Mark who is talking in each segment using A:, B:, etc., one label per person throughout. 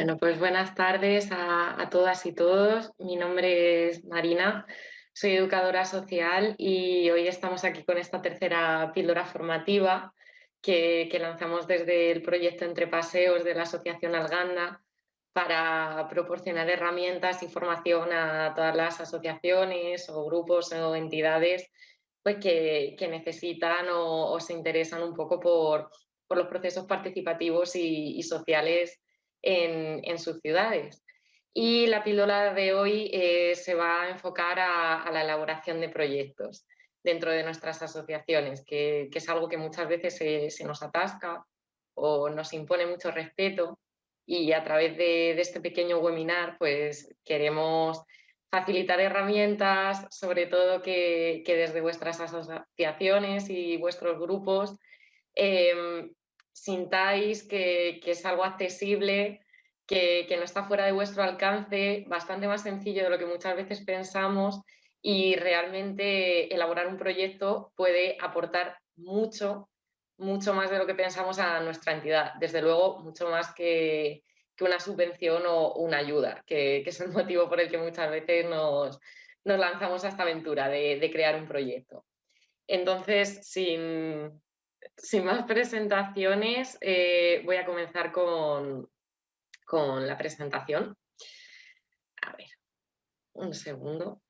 A: Bueno, pues buenas tardes a todas y todos. Mi nombre es Marina, soy educadora social y hoy estamos aquí con esta tercera píldora formativa que lanzamos desde el proyecto Entre Paseos de la Asociación Alganda para proporcionar herramientas y formación a todas las asociaciones o grupos o entidades pues, que necesitan o se interesan un poco por los procesos participativos y sociales en sus ciudades. Y la píldora de hoy se va a enfocar a la elaboración de proyectos dentro de nuestras asociaciones, que es algo que muchas veces se nos atasca o nos impone mucho respeto, y a través de este pequeño webinar pues queremos facilitar herramientas, sobre todo que desde vuestras asociaciones y vuestros grupos eh, sintáis que es algo accesible, que no está fuera de vuestro alcance, bastante más sencillo de lo que muchas veces pensamos, y realmente elaborar un proyecto puede aportar mucho, mucho más de lo que pensamos a nuestra entidad. Desde luego, mucho más que una subvención o una ayuda, que es el motivo por el que muchas veces nos lanzamos a esta aventura de crear un proyecto. Entonces, sin más presentaciones, voy a comenzar con la presentación. A ver, un segundo.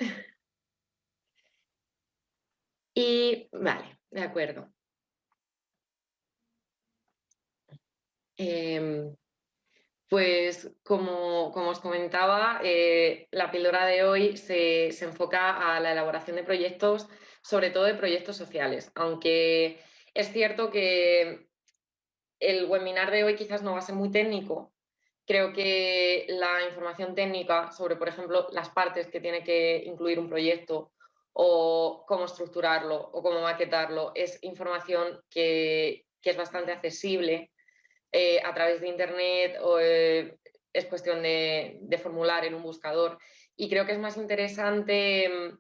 A: Y vale, de acuerdo. Em, pues como os comentaba, la píldora de hoy se enfoca a la elaboración de proyectos, sobre todo de proyectos sociales, aunque es cierto que el webinar de hoy quizás no va a ser muy técnico. Creo que la información técnica sobre, por ejemplo, las partes que tiene que incluir un proyecto o cómo estructurarlo o cómo maquetarlo es información que es bastante accesible a través de Internet, o es cuestión de formular en un buscador. Y creo que es más interesante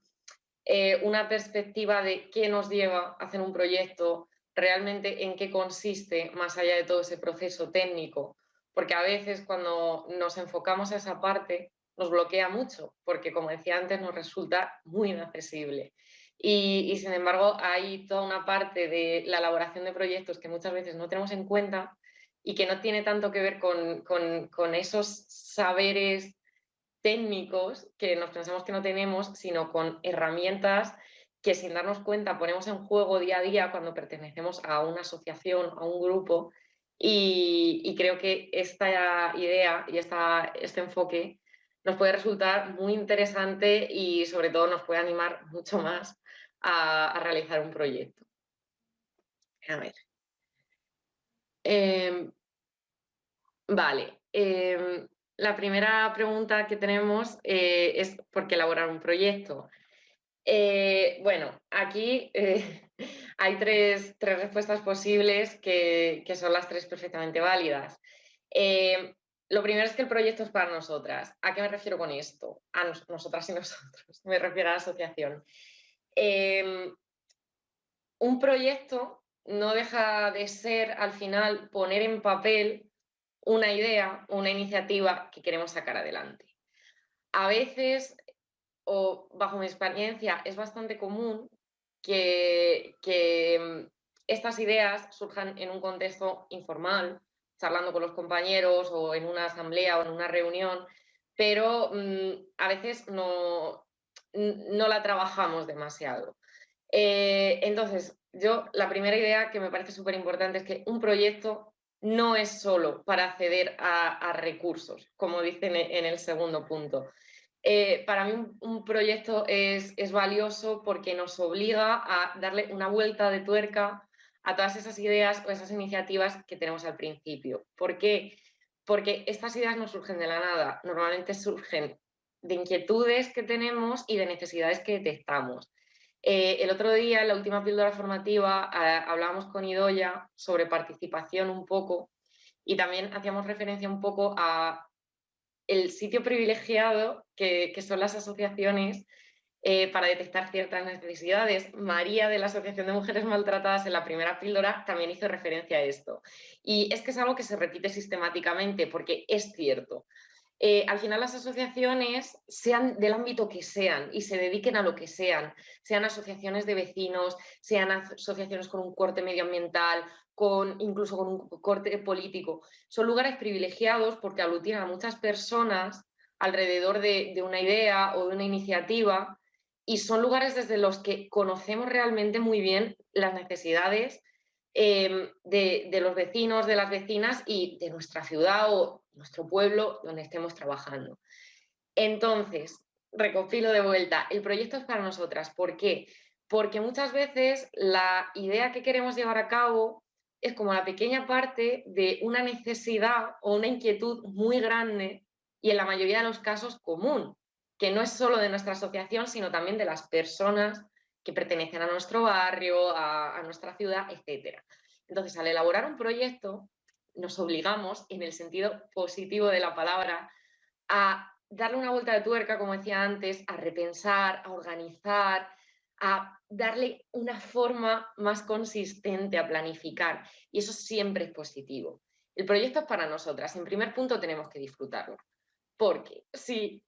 A: una perspectiva de qué nos lleva a hacer un proyecto, realmente en qué consiste, más allá de todo ese proceso técnico, porque a veces cuando nos enfocamos a esa parte nos bloquea mucho, porque como decía antes nos resulta muy inaccesible. Y sin embargo hay toda una parte de la elaboración de proyectos que muchas veces no tenemos en cuenta y que no tiene tanto que ver con esos saberes técnicos que nos pensamos que no tenemos, sino con herramientas que sin darnos cuenta ponemos en juego día a día cuando pertenecemos a una asociación, a un grupo, y creo que esta idea y este enfoque nos puede resultar muy interesante y sobre todo nos puede animar mucho más a realizar un proyecto. A ver. Vale. La primera pregunta que tenemos es ¿por qué elaborar un proyecto? Bueno, aquí hay tres respuestas posibles que son las tres perfectamente válidas. Eh, lo primero es que el proyecto es para nosotras. ¿A qué me refiero con esto? A nosotras y nosotros. Me refiero a la asociación. Eh, un proyecto no deja de ser, al final, poner en papel una idea, una iniciativa que queremos sacar adelante. A veces, o bajo mi experiencia, es bastante común que estas ideas surjan en un contexto informal, charlando con los compañeros o en una asamblea o en una reunión, pero a veces no la trabajamos demasiado. Entonces, la primera idea que me parece súper importante es que un proyecto no es solo para acceder a recursos, como dicen en el segundo punto. Para mí un proyecto es valioso porque nos obliga a darle una vuelta de tuerca a todas esas ideas o esas iniciativas que tenemos al principio. ¿Por qué? Porque estas ideas no surgen de la nada, normalmente surgen de inquietudes que tenemos y de necesidades que detectamos. El otro día, en la última píldora formativa, hablábamos con Idoia sobre participación un poco, y también hacíamos referencia un poco a el sitio privilegiado que son las asociaciones para detectar ciertas necesidades. María, de la Asociación de Mujeres Maltratadas, en la primera píldora también hizo referencia a esto. Y es que es algo que se repite sistemáticamente porque es cierto. Al final las asociaciones, sean del ámbito que sean y se dediquen a lo que sean asociaciones de vecinos, sean asociaciones con un corte medioambiental, incluso con un corte político, son lugares privilegiados porque aglutinan a muchas personas alrededor de una idea o de una iniciativa, y son lugares desde los que conocemos realmente muy bien las necesidades de los vecinos, de las vecinas y de nuestra ciudad o nuestro pueblo donde estemos trabajando. Entonces, recopilo de vuelta, el proyecto es para nosotras. ¿Por qué? Porque muchas veces la idea que queremos llevar a cabo es como la pequeña parte de una necesidad o una inquietud muy grande, y en la mayoría de los casos común, que no es solo de nuestra asociación, sino también de las personas que pertenecen a nuestro barrio, a nuestra ciudad, etcétera. Entonces, al elaborar un proyecto, nos obligamos, en el sentido positivo de la palabra, a darle una vuelta de tuerca, como decía antes, a repensar, a organizar, a darle una forma más consistente, a planificar. Y eso siempre es positivo. El proyecto es para nosotras. En primer punto, tenemos que disfrutarlo. Porque si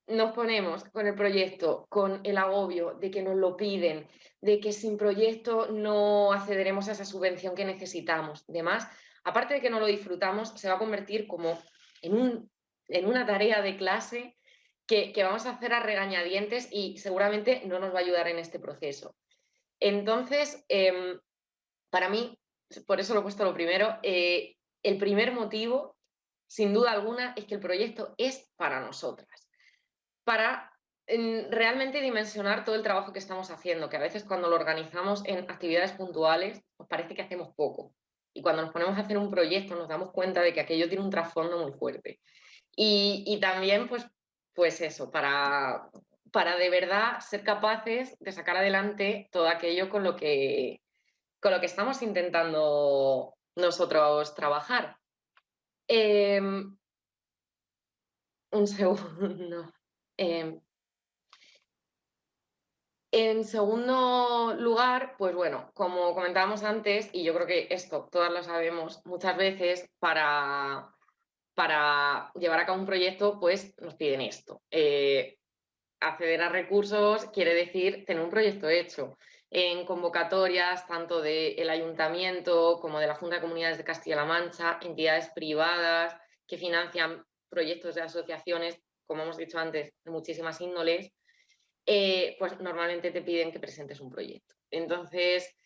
A: nos ponemos con el proyecto, con el agobio de que nos lo piden, de que sin proyecto no accederemos a esa subvención que necesitamos, demás, aparte de que no lo disfrutamos, se va a convertir como en una tarea de clase que vamos a hacer a regañadientes y seguramente no nos va a ayudar en este proceso. Entonces, para mí, por eso lo he puesto lo primero, el primer motivo, sin duda alguna, es que el proyecto es para nosotras, para realmente dimensionar todo el trabajo que estamos haciendo, que a veces cuando lo organizamos en actividades puntuales nos parece que hacemos poco. Y cuando nos ponemos a hacer un proyecto nos damos cuenta de que aquello tiene un trasfondo muy fuerte. Y también, pues eso, para de verdad ser capaces de sacar adelante todo aquello con lo que estamos intentando nosotros trabajar. Un segundo. Em, En segundo lugar, pues bueno, como comentábamos antes, y yo creo que esto todas lo sabemos, muchas veces para llevar a cabo un proyecto, pues nos piden esto. Acceder a recursos quiere decir tener un proyecto hecho. En convocatorias, tanto del ayuntamiento como de la Junta de Comunidades de Castilla-La Mancha, entidades privadas que financian proyectos de asociaciones, como hemos dicho antes, de muchísimas índoles, pues normalmente te piden que presentes un proyecto. Entonces,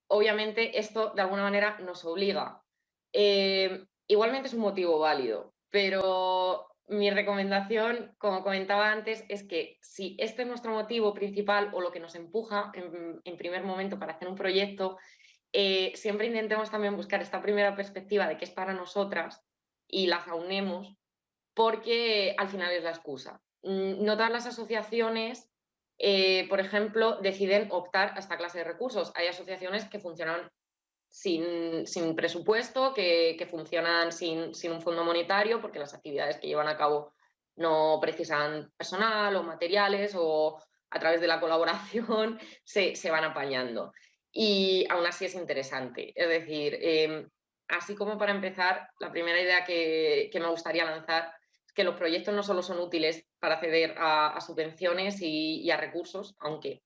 A: obviamente esto de alguna manera nos obliga. Igualmente es un motivo válido, pero mi recomendación, como comentaba antes, es que si este es nuestro motivo principal o lo que nos empuja en primer momento para hacer un proyecto, siempre intentemos también buscar esta primera perspectiva de que es para nosotras y las aunemos, porque al final es la excusa. No todas las asociaciones, por ejemplo, deciden optar a esta clase de recursos. Hay asociaciones que funcionan sin presupuesto, que funcionan sin un fondo monetario, porque las actividades que llevan a cabo no precisan personal o materiales, o a través de la colaboración se van apañando. Y aún así es interesante. Es decir, así como para empezar, la primera idea que me gustaría lanzar es que los proyectos no solo son útiles para acceder a subvenciones y a recursos, aunque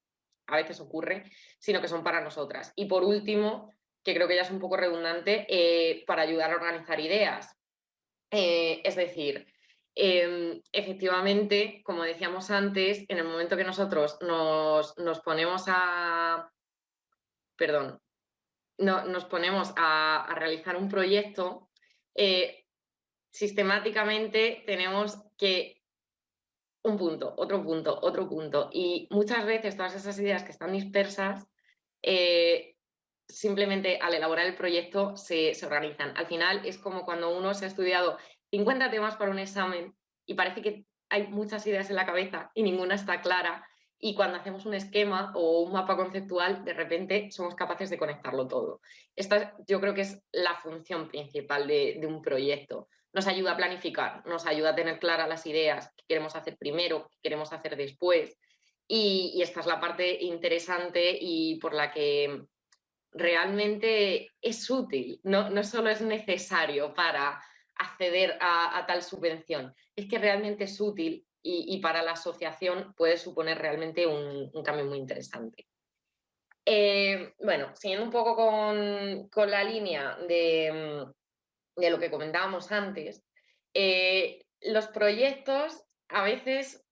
A: a veces ocurre, sino que son para nosotras. Y por último, que creo que ya es un poco redundante, para ayudar a organizar ideas. Es decir, efectivamente, como decíamos antes, en el momento que nosotros nos ponemos perdón, nos ponemos a realizar un proyecto, sistemáticamente tenemos que un punto, otro punto, otro punto. Y muchas veces todas esas ideas que están dispersas, simplemente al elaborar el proyecto se organizan. Al final es como cuando uno se ha estudiado 50 temas para un examen y parece que hay muchas ideas en la cabeza y ninguna está clara. Y cuando hacemos un esquema o un mapa conceptual, de repente somos capaces de conectarlo todo. Esta yo creo que es la función principal de un proyecto. Nos ayuda a planificar, nos ayuda a tener claras las ideas que queremos hacer primero, que queremos hacer después. Y esta es la parte interesante y por la que realmente es útil, no solo es necesario para acceder a tal subvención, es que realmente es útil y para la asociación puede suponer realmente un cambio muy interesante. Bueno, siguiendo un poco con la línea de lo que comentábamos antes, los proyectos a veces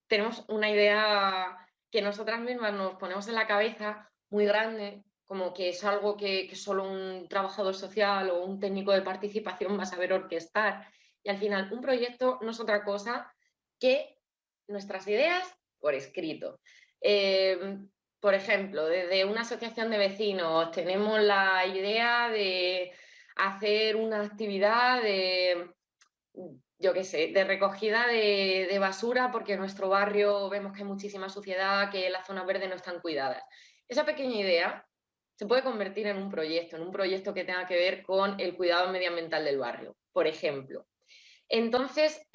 A: tenemos una idea que nosotras mismas nos ponemos en la cabeza muy grande, como que es algo que solo un trabajador social o un técnico de participación va a saber orquestar. Y al final, un proyecto no es otra cosa que nuestras ideas por escrito. Eh, por ejemplo, desde una asociación de vecinos tenemos la idea de hacer una actividad de, yo qué sé, de recogida de basura porque en nuestro barrio vemos que hay muchísima suciedad, que las zonas verdes no están cuidadas. Esa pequeña idea se puede convertir en un proyecto que tenga que ver con el cuidado medioambiental del barrio, por ejemplo. Entonces,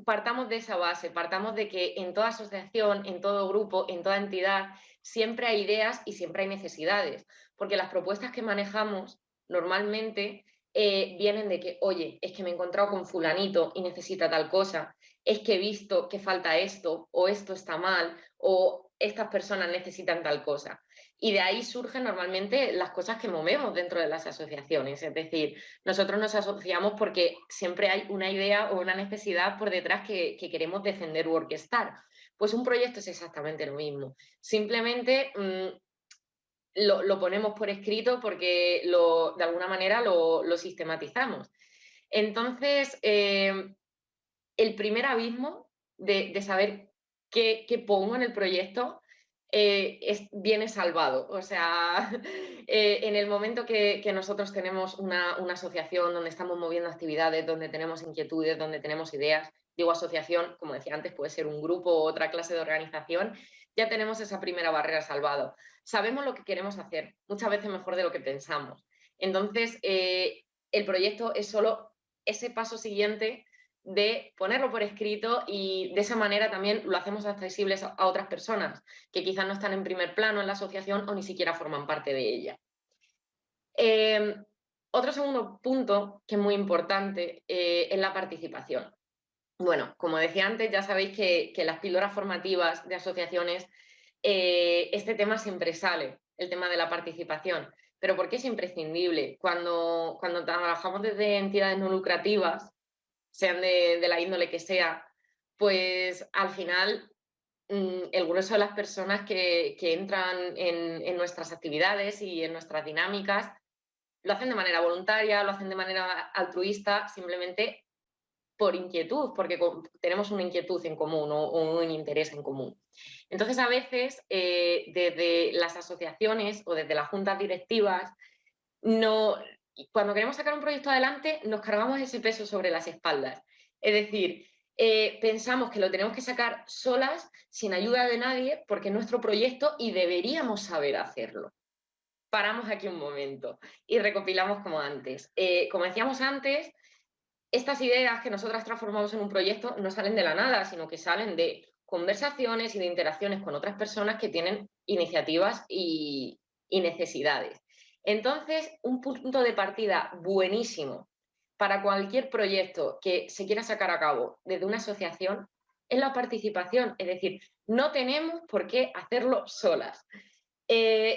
A: partamos de esa base, partamos de que en toda asociación, en todo grupo, en toda entidad, siempre hay ideas y siempre hay necesidades, porque las propuestas que manejamos normalmente vienen de que, oye, es que me he encontrado con fulanito y necesita tal cosa, es que he visto que falta esto, o esto está mal, o estas personas necesitan tal cosa. Y de ahí surgen normalmente las cosas que movemos dentro de las asociaciones, es decir, nosotros nos asociamos porque siempre hay una idea o una necesidad por detrás que queremos defender u orquestar. Pues un proyecto es exactamente lo mismo. Simplemente lo ponemos por escrito porque de alguna manera lo sistematizamos. Entonces, el primer abismo de saber qué pongo en el proyecto viene salvado. O sea, en el momento que nosotros tenemos una asociación donde estamos moviendo actividades, donde tenemos inquietudes, donde tenemos ideas, digo asociación, como decía antes, puede ser un grupo o otra clase de organización, ya tenemos esa primera barrera salvado. Sabemos lo que queremos hacer, muchas veces mejor de lo que pensamos. Entonces, el proyecto es solo ese paso siguiente de ponerlo por escrito y de esa manera también lo hacemos accesible a otras personas que quizás no están en primer plano en la asociación o ni siquiera forman parte de ella. Eh, Otro segundo punto que es muy importante es la participación. Bueno, como decía antes, ya sabéis que las píldoras formativas de asociaciones, este tema siempre sale, el tema de la participación. Pero ¿por qué es imprescindible? Cuando trabajamos desde entidades no lucrativas, sean de la índole que sea, pues al final el grueso de las personas que entran en nuestras actividades y en nuestras dinámicas lo hacen de manera voluntaria, lo hacen de manera altruista, simplemente por inquietud, porque tenemos una inquietud en común o un interés en común. Entonces, a veces, desde las asociaciones o desde las juntas directivas, no, cuando queremos sacar un proyecto adelante, nos cargamos ese peso sobre las espaldas. Es decir, pensamos que lo tenemos que sacar solas, sin ayuda de nadie, porque es nuestro proyecto y deberíamos saber hacerlo. Paramos aquí un momento y recopilamos como antes. Como decíamos antes, estas ideas que nosotras transformamos en un proyecto no salen de la nada, sino que salen de conversaciones y de interacciones con otras personas que tienen iniciativas y necesidades. Entonces, un punto de partida buenísimo para cualquier proyecto que se quiera sacar a cabo desde una asociación es la participación. Es decir, no tenemos por qué hacerlo solas.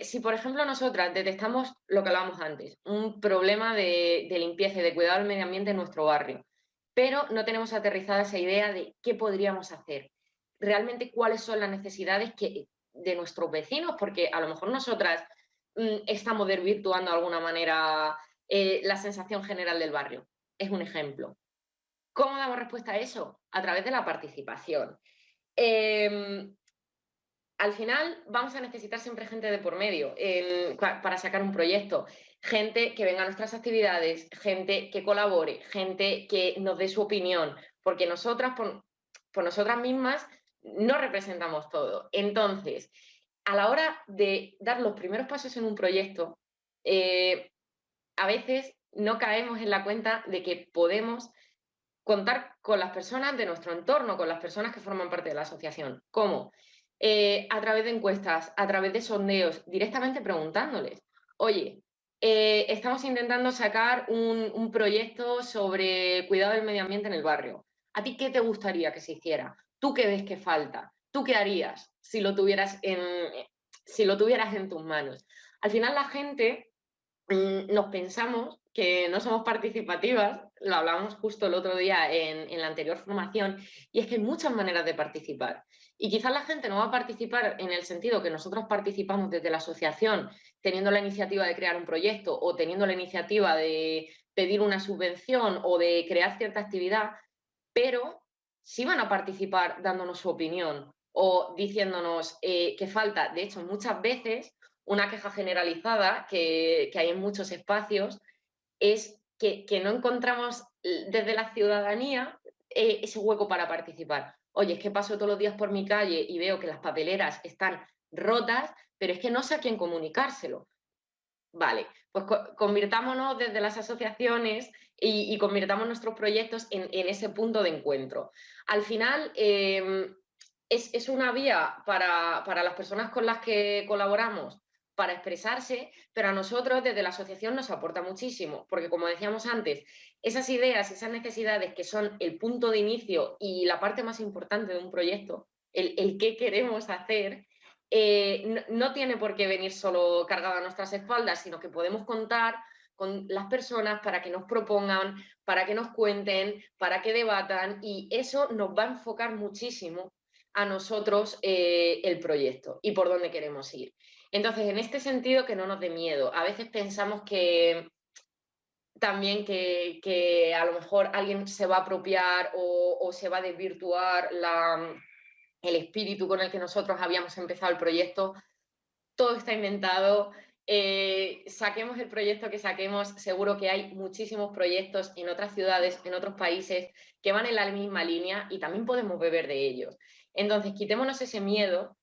A: Si, por ejemplo, nosotras detectamos lo que hablábamos antes, un problema de limpieza y de cuidado del medio ambiente en nuestro barrio, pero no tenemos aterrizada esa idea de qué podríamos hacer, realmente cuáles son las necesidades de nuestros vecinos, porque a lo mejor nosotras estamos desvirtuando de alguna manera la sensación general del barrio. Es un ejemplo. ¿Cómo damos respuesta a eso? A través de la participación. Eh, Al final vamos a necesitar siempre gente de por medio para sacar un proyecto. Gente que venga a nuestras actividades, gente que colabore, gente que nos dé su opinión, porque nosotras, por nosotras mismas, no representamos todo. Entonces, a la hora de dar los primeros pasos en un proyecto, a veces no caemos en la cuenta de que podemos contar con las personas de nuestro entorno, con las personas que forman parte de la asociación. ¿Cómo? A través de encuestas, a través de sondeos, directamente preguntándoles, oye, estamos intentando sacar un proyecto sobre cuidado del medio ambiente en el barrio. ¿A ti qué te gustaría que se hiciera? ¿Tú qué ves que falta? ¿Tú qué harías si lo tuvieras en tus manos? Al final la gente nos pensamos que no somos participativas, lo hablábamos justo el otro día en la anterior formación, y es que hay muchas maneras de participar. Y quizás la gente no va a participar en el sentido que nosotros participamos desde la asociación, teniendo la iniciativa de crear un proyecto o teniendo la iniciativa de pedir una subvención o de crear cierta actividad, pero sí van a participar dándonos su opinión o diciéndonos qué falta. De hecho, muchas veces una queja generalizada que hay en muchos espacios es que no encontramos desde la ciudadanía ese hueco para participar. Oye, es que paso todos los días por mi calle y veo que las papeleras están rotas, pero es que no sé a quién comunicárselo. Vale, pues convirtámonos desde las asociaciones y convirtamos nuestros proyectos en ese punto de encuentro. Al final, es una vía para las personas con las que colaboramos para expresarse, pero a nosotros desde la asociación nos aporta muchísimo, porque como decíamos antes, esas ideas, esas necesidades que son el punto de inicio y la parte más importante de un proyecto, el qué queremos hacer, no tiene por qué venir solo cargado a nuestras espaldas, sino que podemos contar con las personas para que nos propongan, para que nos cuenten, para que debatan, y eso nos va a enfocar muchísimo a nosotros el proyecto y por dónde queremos ir. Entonces, en este sentido, que no nos dé miedo. A veces pensamos que también que a lo mejor alguien se va a apropiar o se va a desvirtuar el espíritu con el que nosotros habíamos empezado el proyecto. Todo está inventado. Saquemos el proyecto que saquemos, seguro que hay muchísimos proyectos en otras ciudades, en otros países, que van en la misma línea y también podemos beber de ellos. Entonces, quitémonos ese miedo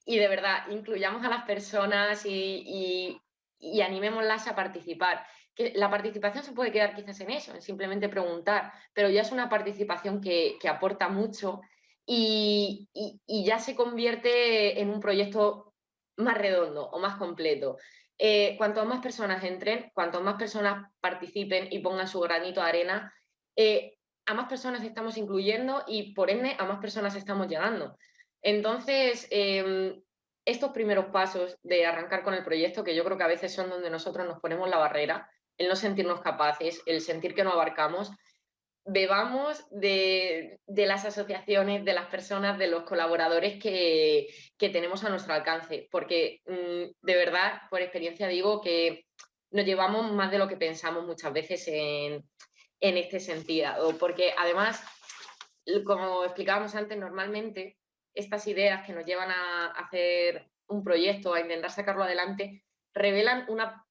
A: y de verdad, incluyamos a las personas y animémoslas a participar. Que la participación se puede quedar quizás en eso, en simplemente preguntar, pero ya es una participación que aporta mucho y ya se convierte en un proyecto más redondo o más completo. Cuanto más personas entren, cuanto más personas participen y pongan su granito de arena, a más personas estamos incluyendo y por ende a más personas estamos llegando. Entonces, estos primeros pasos de arrancar con el proyecto, que yo creo que a veces son donde nosotros nos ponemos la barrera, el no sentirnos capaces, el sentir que no abarcamos, bebamos de las asociaciones, de las personas, de los colaboradores que tenemos a nuestro alcance, porque de verdad, por experiencia digo que nos llevamos más de lo que pensamos muchas veces en este sentido, porque además, como explicábamos antes, normalmente estas ideas que nos llevan a hacer un proyecto, a intentar sacarlo adelante, revelan una,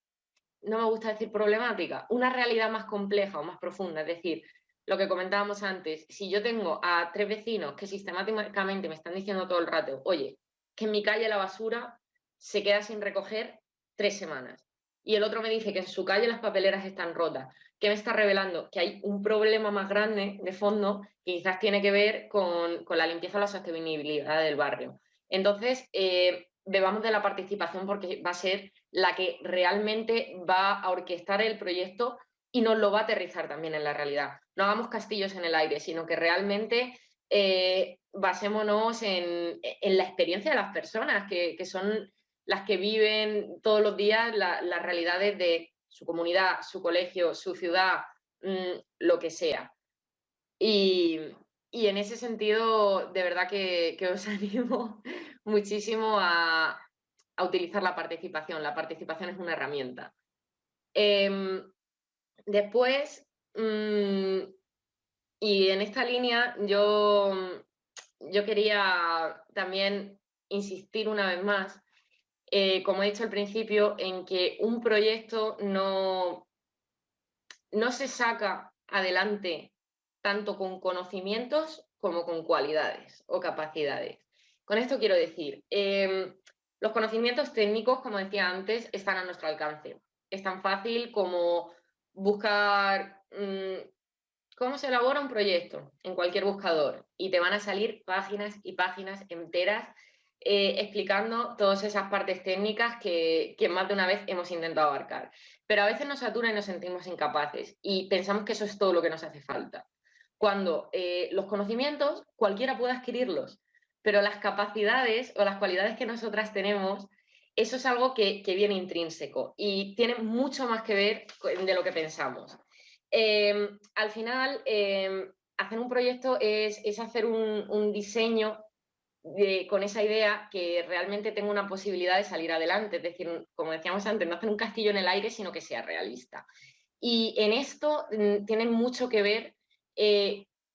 A: no me gusta decir problemática, una realidad más compleja o más profunda. Es decir, lo que comentábamos antes, si yo tengo a 3 vecinos que sistemáticamente me están diciendo todo el rato, oye, que en mi calle la basura se queda sin recoger 3 semanas, y el otro me dice que en su calle las papeleras están rotas, ¿qué me está revelando? Que hay un problema más grande de fondo que quizás tiene que ver con la limpieza o la sostenibilidad del barrio. Entonces, bebamos de la participación porque va a ser la que realmente va a orquestar el proyecto y nos lo va a aterrizar también en la realidad. No hagamos castillos en el aire, sino que realmente basémonos en la experiencia de las personas, que son las que viven todos los días las realidades de su comunidad, su colegio, su ciudad, lo que sea. Y, y en ese sentido, de verdad que os animo muchísimo a utilizar la participación. La participación es una herramienta. Em, Después, y en esta línea, yo quería también insistir una vez más, como he dicho al principio, en que un proyecto no se saca adelante tanto con conocimientos como con cualidades o capacidades. Con esto quiero decir, los conocimientos técnicos, como decía antes, están a nuestro alcance. Es tan fácil como buscar ¿cómo se elabora un proyecto? En cualquier buscador. Y te van a salir páginas y páginas enteras explicando todas esas partes técnicas que más de una vez hemos intentado abarcar. Pero a veces nos satura y nos sentimos incapaces y pensamos que eso es todo lo que nos hace falta. Cuando los conocimientos cualquiera puede adquirirlos, pero las capacidades o las cualidades que nosotras tenemos, eso es algo que viene intrínseco y tiene mucho más que ver de lo que pensamos. Al final, hacer un proyecto es hacer un diseño con esa idea que realmente tenga una posibilidad de salir adelante. Es decir, como decíamos antes, no hacer un castillo en el aire, sino que sea realista. Y en esto tienen mucho que ver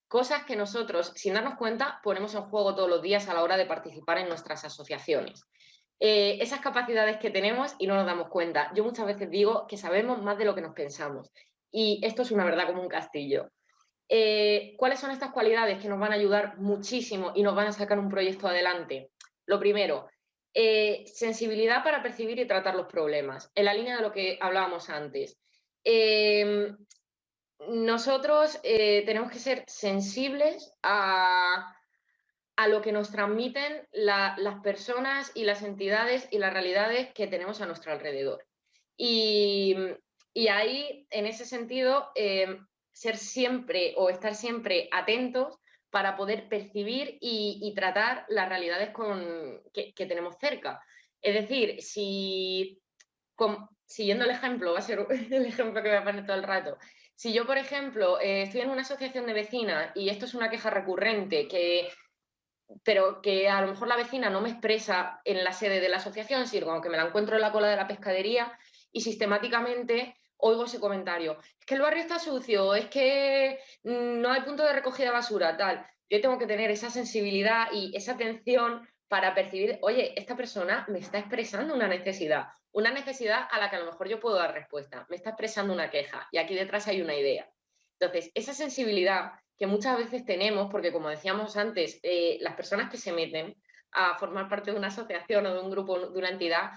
A: cosas que nosotros, sin darnos cuenta, ponemos en juego todos los días a la hora de participar en nuestras asociaciones. Esas capacidades que tenemos y no nos damos cuenta. Yo muchas veces digo que sabemos más de lo que nos pensamos. Y esto es una verdad como un castillo. ¿Cuáles son estas cualidades que nos van a ayudar muchísimo y nos van a sacar un proyecto adelante? Lo primero, sensibilidad para percibir y tratar los problemas, en la línea de lo que hablábamos antes. Nosotros tenemos que ser sensibles a lo que nos transmiten las personas y las entidades y las realidades que tenemos a nuestro alrededor. Y ahí, en ese sentido, ser siempre o estar siempre atentos para poder percibir y tratar las realidades que tenemos cerca. Es decir, siguiendo el ejemplo, va a ser el ejemplo que voy a poner todo el rato. Si yo, por ejemplo, estoy en una asociación de vecinas y esto es una queja recurrente, pero que a lo mejor la vecina no me expresa en la sede de la asociación, sino aunque me la encuentro en la cola de la pescadería y sistemáticamente oigo ese comentario. Es que el barrio está sucio, es que no hay punto de recogida de basura, tal. Yo tengo que tener esa sensibilidad y esa atención para percibir, oye, esta persona me está expresando una necesidad a la que a lo mejor yo puedo dar respuesta, me está expresando una queja y aquí detrás hay una idea. Entonces, esa sensibilidad que muchas veces tenemos, porque como decíamos antes, las personas que se meten a formar parte de una asociación o de un grupo, de una entidad,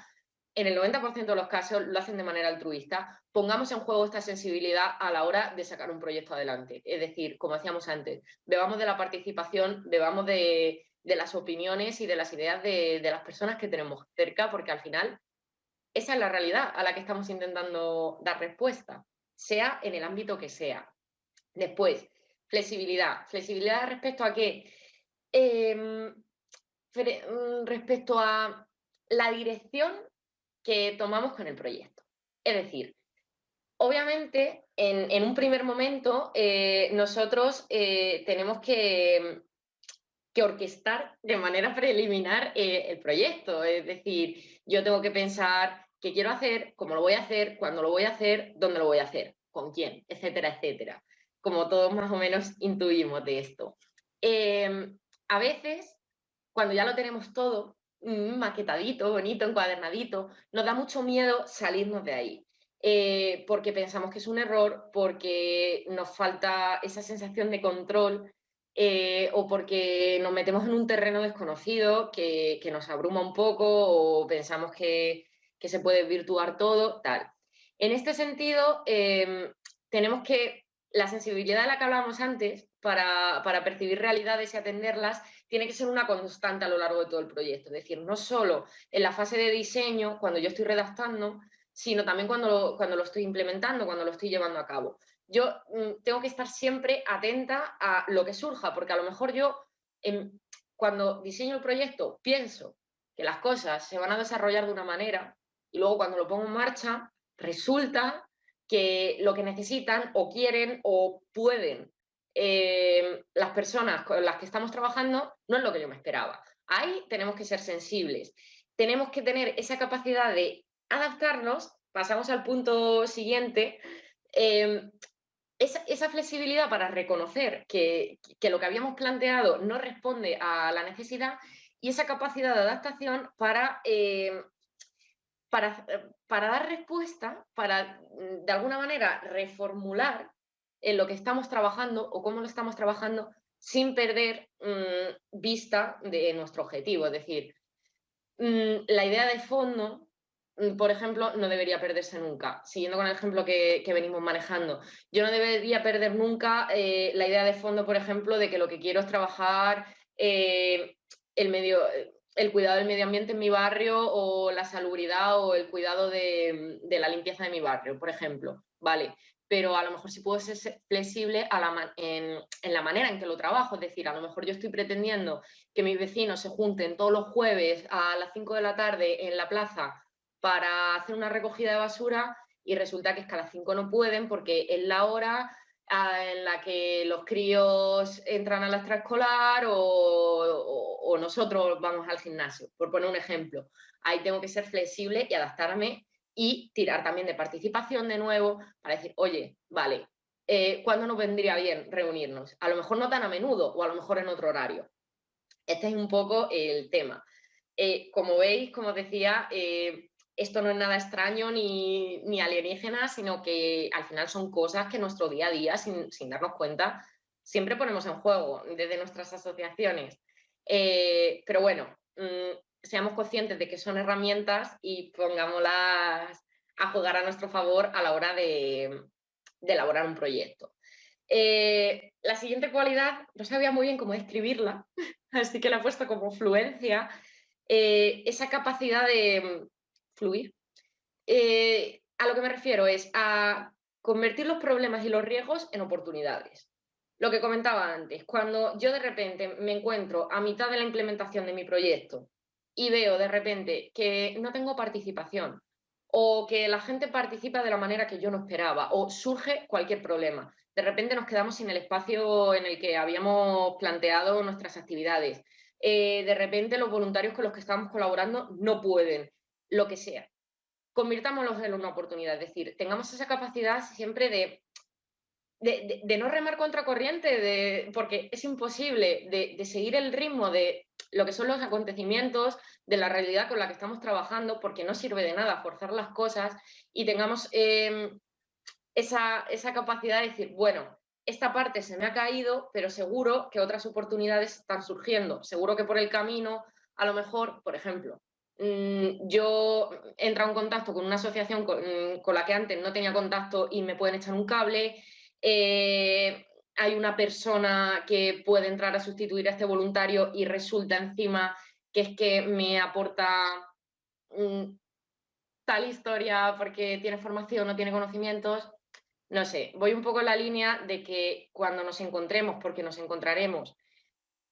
A: en el 90% de los casos lo hacen de manera altruista. Pongamos en juego esta sensibilidad a la hora de sacar un proyecto adelante. Es decir, como decíamos antes, bebamos de la participación, bebamos de las opiniones y de las ideas de las personas que tenemos cerca, porque al final esa es la realidad a la que estamos intentando dar respuesta, sea en el ámbito que sea. Después, flexibilidad. ¿Flexibilidad respecto a qué? Respecto a la dirección que tomamos con el proyecto. Es decir, obviamente, en un primer momento, nosotros tenemos que orquestar de manera preliminar el proyecto. Es decir, yo tengo que pensar qué quiero hacer, cómo lo voy a hacer, cuándo lo voy a hacer, dónde lo voy a hacer, con quién, etcétera, etcétera. Como todos más o menos intuimos de esto. A veces, cuando ya lo tenemos todo maquetadito, bonito, encuadernadito, nos da mucho miedo salirnos de ahí. Porque pensamos que es un error, porque nos falta esa sensación de control o porque nos metemos en un terreno desconocido que nos abruma un poco o pensamos que se puede virtuar todo, tal. En este sentido, tenemos que, la sensibilidad de la que hablábamos antes, para percibir realidades y atenderlas, tiene que ser una constante a lo largo de todo el proyecto. Es decir, no solo en la fase de diseño, cuando yo estoy redactando, sino también cuando lo estoy implementando, cuando lo estoy llevando a cabo. Yo tengo que estar siempre atenta a lo que surja, porque a lo mejor yo, cuando diseño el proyecto, pienso que las cosas se van a desarrollar de una manera y luego cuando lo pongo en marcha, resulta que lo que necesitan o quieren o pueden las personas con las que estamos trabajando no es lo que yo me esperaba. Ahí tenemos que ser sensibles. Tenemos que tener esa capacidad de adaptarnos. Pasamos al punto siguiente. Eh, esa flexibilidad para reconocer que lo que habíamos planteado no responde a la necesidad y esa capacidad de adaptación para dar respuesta, para de alguna manera reformular en lo que estamos trabajando o cómo lo estamos trabajando sin perder vista de nuestro objetivo. Es decir, la idea de fondo por ejemplo, no debería perderse nunca. Siguiendo con el ejemplo que venimos manejando, yo no debería perder nunca la idea de fondo, por ejemplo, de que lo que quiero es trabajar el cuidado del medio ambiente en mi barrio o la salubridad o el cuidado de la limpieza de mi barrio, por ejemplo. Vale, pero a lo mejor sí puedo ser flexible en la manera en que lo trabajo. Es decir, a lo mejor yo estoy pretendiendo que mis vecinos se junten todos los jueves a las 5 de la tarde en la plaza para hacer una recogida de basura y resulta que es que a las 5 no pueden porque es la hora en la que los críos entran a la extraescolar o nosotros vamos al gimnasio, por poner un ejemplo. Ahí tengo que ser flexible y adaptarme y tirar también de participación de nuevo para decir, oye, vale, ¿cuándo nos vendría bien reunirnos? A lo mejor no tan a menudo o a lo mejor en otro horario. Este es un poco el tema. Como veis, como os decía, esto no es nada extraño ni alienígena, sino que al final son cosas que en nuestro día a día, sin darnos cuenta, siempre ponemos en juego desde nuestras asociaciones. Pero bueno, seamos conscientes de que son herramientas y pongámoslas a jugar a nuestro favor a la hora de elaborar un proyecto. La siguiente cualidad, no sabía muy bien cómo describirla, así que la he puesto como fluencia, esa capacidad de fluir. A lo que me refiero es a convertir los problemas y los riesgos en oportunidades. Lo que comentaba antes, cuando yo de repente me encuentro a mitad de la implementación de mi proyecto y veo de repente que no tengo participación o que la gente participa de la manera que yo no esperaba o surge cualquier problema, de repente nos quedamos sin el espacio en el que habíamos planteado nuestras actividades, de repente los voluntarios con los que estamos colaborando no pueden, lo que sea, convirtámoslos en una oportunidad, es decir, tengamos esa capacidad siempre de no remar contra corriente, porque es imposible de seguir el ritmo de lo que son los acontecimientos, de la realidad con la que estamos trabajando, porque no sirve de nada forzar las cosas y tengamos esa capacidad de decir, bueno, esta parte se me ha caído, pero seguro que otras oportunidades están surgiendo, seguro que por el camino, a lo mejor, por ejemplo, yo he entrado en contacto con una asociación con la que antes no tenía contacto y me pueden echar un cable, hay una persona que puede entrar a sustituir a este voluntario y resulta encima que es que me aporta mm, tal historia porque tiene formación, no tiene conocimientos. No sé, voy un poco en la línea de que cuando nos encontremos, porque nos encontraremos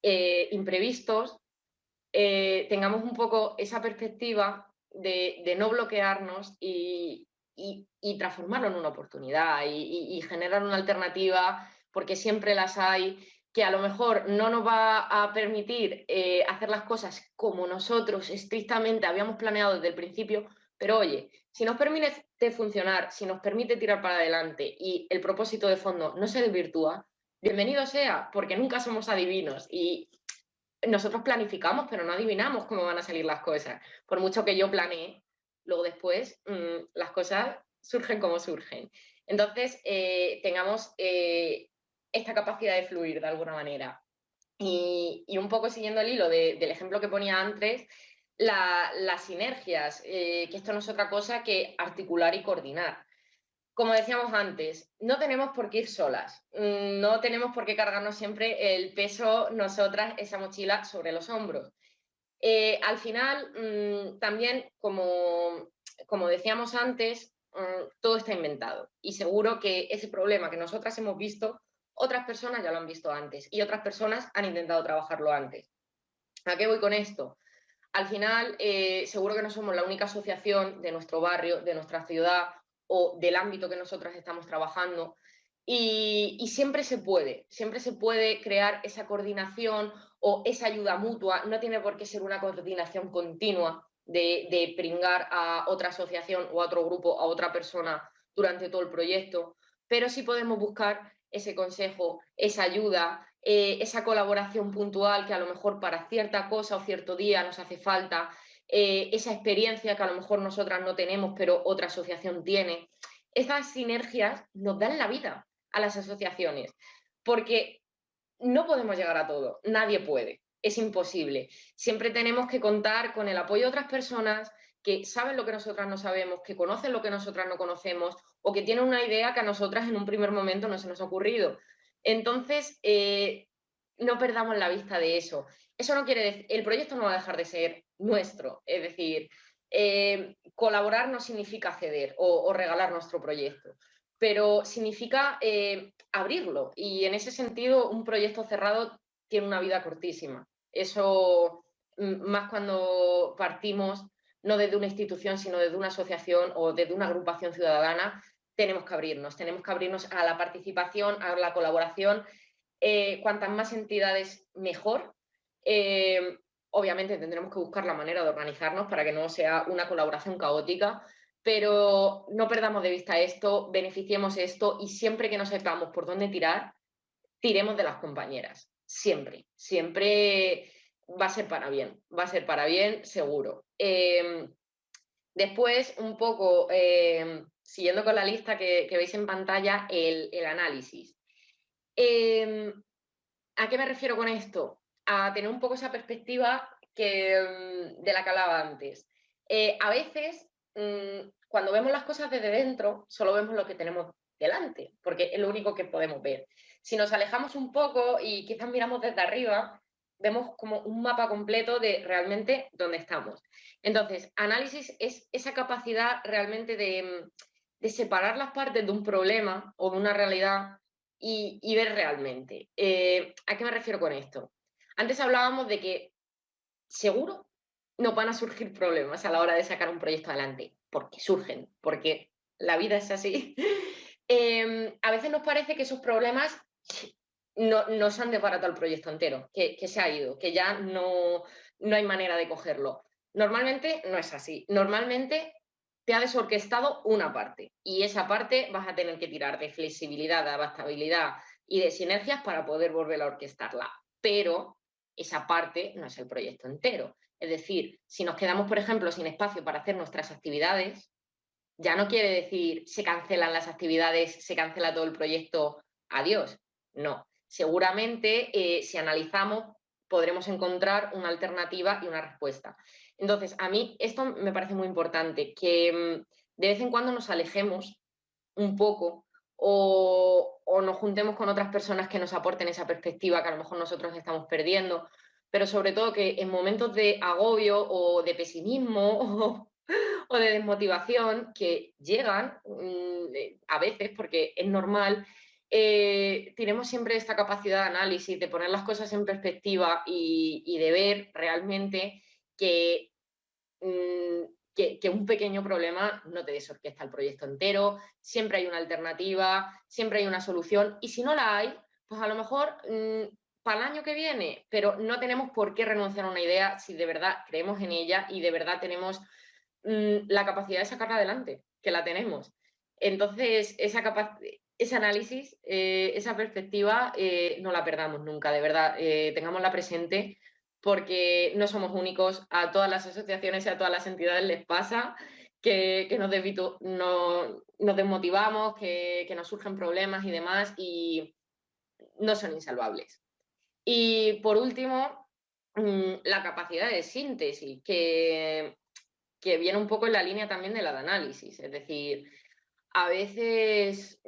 A: imprevistos, tengamos un poco esa perspectiva de no bloquearnos y transformarlo en una oportunidad y generar una alternativa, porque siempre las hay, que a lo mejor no nos va a permitir hacer las cosas como nosotros estrictamente habíamos planeado desde el principio, pero oye, si nos permite funcionar, si nos permite tirar para adelante y el propósito de fondo no se desvirtúa, bienvenido sea, porque nunca somos adivinos y nosotros planificamos, pero no adivinamos cómo van a salir las cosas. Por mucho que yo planee, luego después las cosas surgen como surgen. Entonces, tengamos esta capacidad de fluir de alguna manera. Y un poco siguiendo el hilo del ejemplo que ponía antes, las sinergias, que esto no es otra cosa que articular y coordinar. Como decíamos antes, no tenemos por qué ir solas, no tenemos por qué cargarnos siempre el peso, nosotras, esa mochila sobre los hombros. Al final, también, como decíamos antes, todo está inventado y seguro que ese problema que nosotras hemos visto, otras personas ya lo han visto antes y otras personas han intentado trabajarlo antes. ¿A qué voy con esto? Al final, seguro que no somos la única asociación de nuestro barrio, de nuestra ciudad o del ámbito que nosotras estamos trabajando. Y siempre se puede crear esa coordinación o esa ayuda mutua. No tiene por qué ser una coordinación continua de pringar a otra asociación o a otro grupo, a otra persona durante todo el proyecto, pero sí podemos buscar ese consejo, esa ayuda, esa colaboración puntual que a lo mejor para cierta cosa o cierto día nos hace falta, esa experiencia que a lo mejor nosotras no tenemos, pero otra asociación tiene. Esas sinergias nos dan la vida a las asociaciones, porque no podemos llegar a todo, nadie puede, es imposible. Siempre tenemos que contar con el apoyo de otras personas que saben lo que nosotras no sabemos, que conocen lo que nosotras no conocemos o que tienen una idea que a nosotras en un primer momento no se nos ha ocurrido. Entonces, no perdamos la vista de eso. Eso no quiere decir, el proyecto no va a dejar de ser nuestro, es decir, colaborar no significa ceder o regalar nuestro proyecto, pero significa abrirlo y en ese sentido un proyecto cerrado tiene una vida cortísima. Eso, más cuando partimos no desde una institución, sino desde una asociación o desde una agrupación ciudadana, tenemos que abrirnos a la participación, a la colaboración. Cuantas más entidades, mejor. Obviamente tendremos que buscar la manera de organizarnos para que no sea una colaboración caótica, pero no perdamos de vista esto, beneficiemos esto y siempre que no sepamos por dónde tirar, tiremos de las compañeras. Siempre, siempre va a ser para bien, va a ser para bien, seguro. Después, un poco, siguiendo con la lista que veis en pantalla, el análisis. ¿A qué me refiero con esto? A tener un poco esa perspectiva de la que hablaba antes. A veces, cuando vemos las cosas desde dentro, solo vemos lo que tenemos delante, porque es lo único que podemos ver. Si nos alejamos un poco y quizás miramos desde arriba, vemos como un mapa completo de realmente dónde estamos. Entonces, análisis es esa capacidad realmente de separar las partes de un problema o de una realidad y ver realmente. ¿A qué me refiero con esto? Antes hablábamos de que seguro no van a surgir problemas a la hora de sacar un proyecto adelante, porque surgen, porque la vida es así. A veces nos parece que esos problemas nos han desbaratado el proyecto entero, que se ha ido, que ya no hay manera de cogerlo. Normalmente no es así. Normalmente te ha desorquestado una parte y esa parte vas a tener que tirar de flexibilidad, de adaptabilidad y de sinergias para poder volver a orquestarla. Pero esa parte no es el proyecto entero. Es decir, si nos quedamos, por ejemplo, sin espacio para hacer nuestras actividades, ya no quiere decir se cancelan las actividades, se cancela todo el proyecto, adiós. No. Seguramente, si analizamos, podremos encontrar una alternativa y una respuesta. Entonces, a mí esto me parece muy importante, que de vez en cuando nos alejemos un poco o nos juntemos con otras personas que nos aporten esa perspectiva que a lo mejor nosotros estamos perdiendo, pero sobre todo que en momentos de agobio o de pesimismo o de desmotivación que llegan a veces, porque es normal, tenemos siempre esta capacidad de análisis, de poner las cosas en perspectiva y de ver realmente que que un pequeño problema no te desorquesta el proyecto entero, siempre hay una alternativa, siempre hay una solución, y si no la hay, pues a lo mejor para el año que viene, pero no tenemos por qué renunciar a una idea si de verdad creemos en ella y de verdad tenemos la capacidad de sacarla adelante, que la tenemos. Entonces, ese análisis, esa perspectiva, no la perdamos nunca, de verdad, tengámosla presente porque no somos únicos, a todas las asociaciones y a todas las entidades les pasa que nos desmotivamos, que nos surgen problemas y demás, y no son insalvables. Y por último, la capacidad de síntesis, que viene un poco en la línea también de la de análisis. Es decir, a veces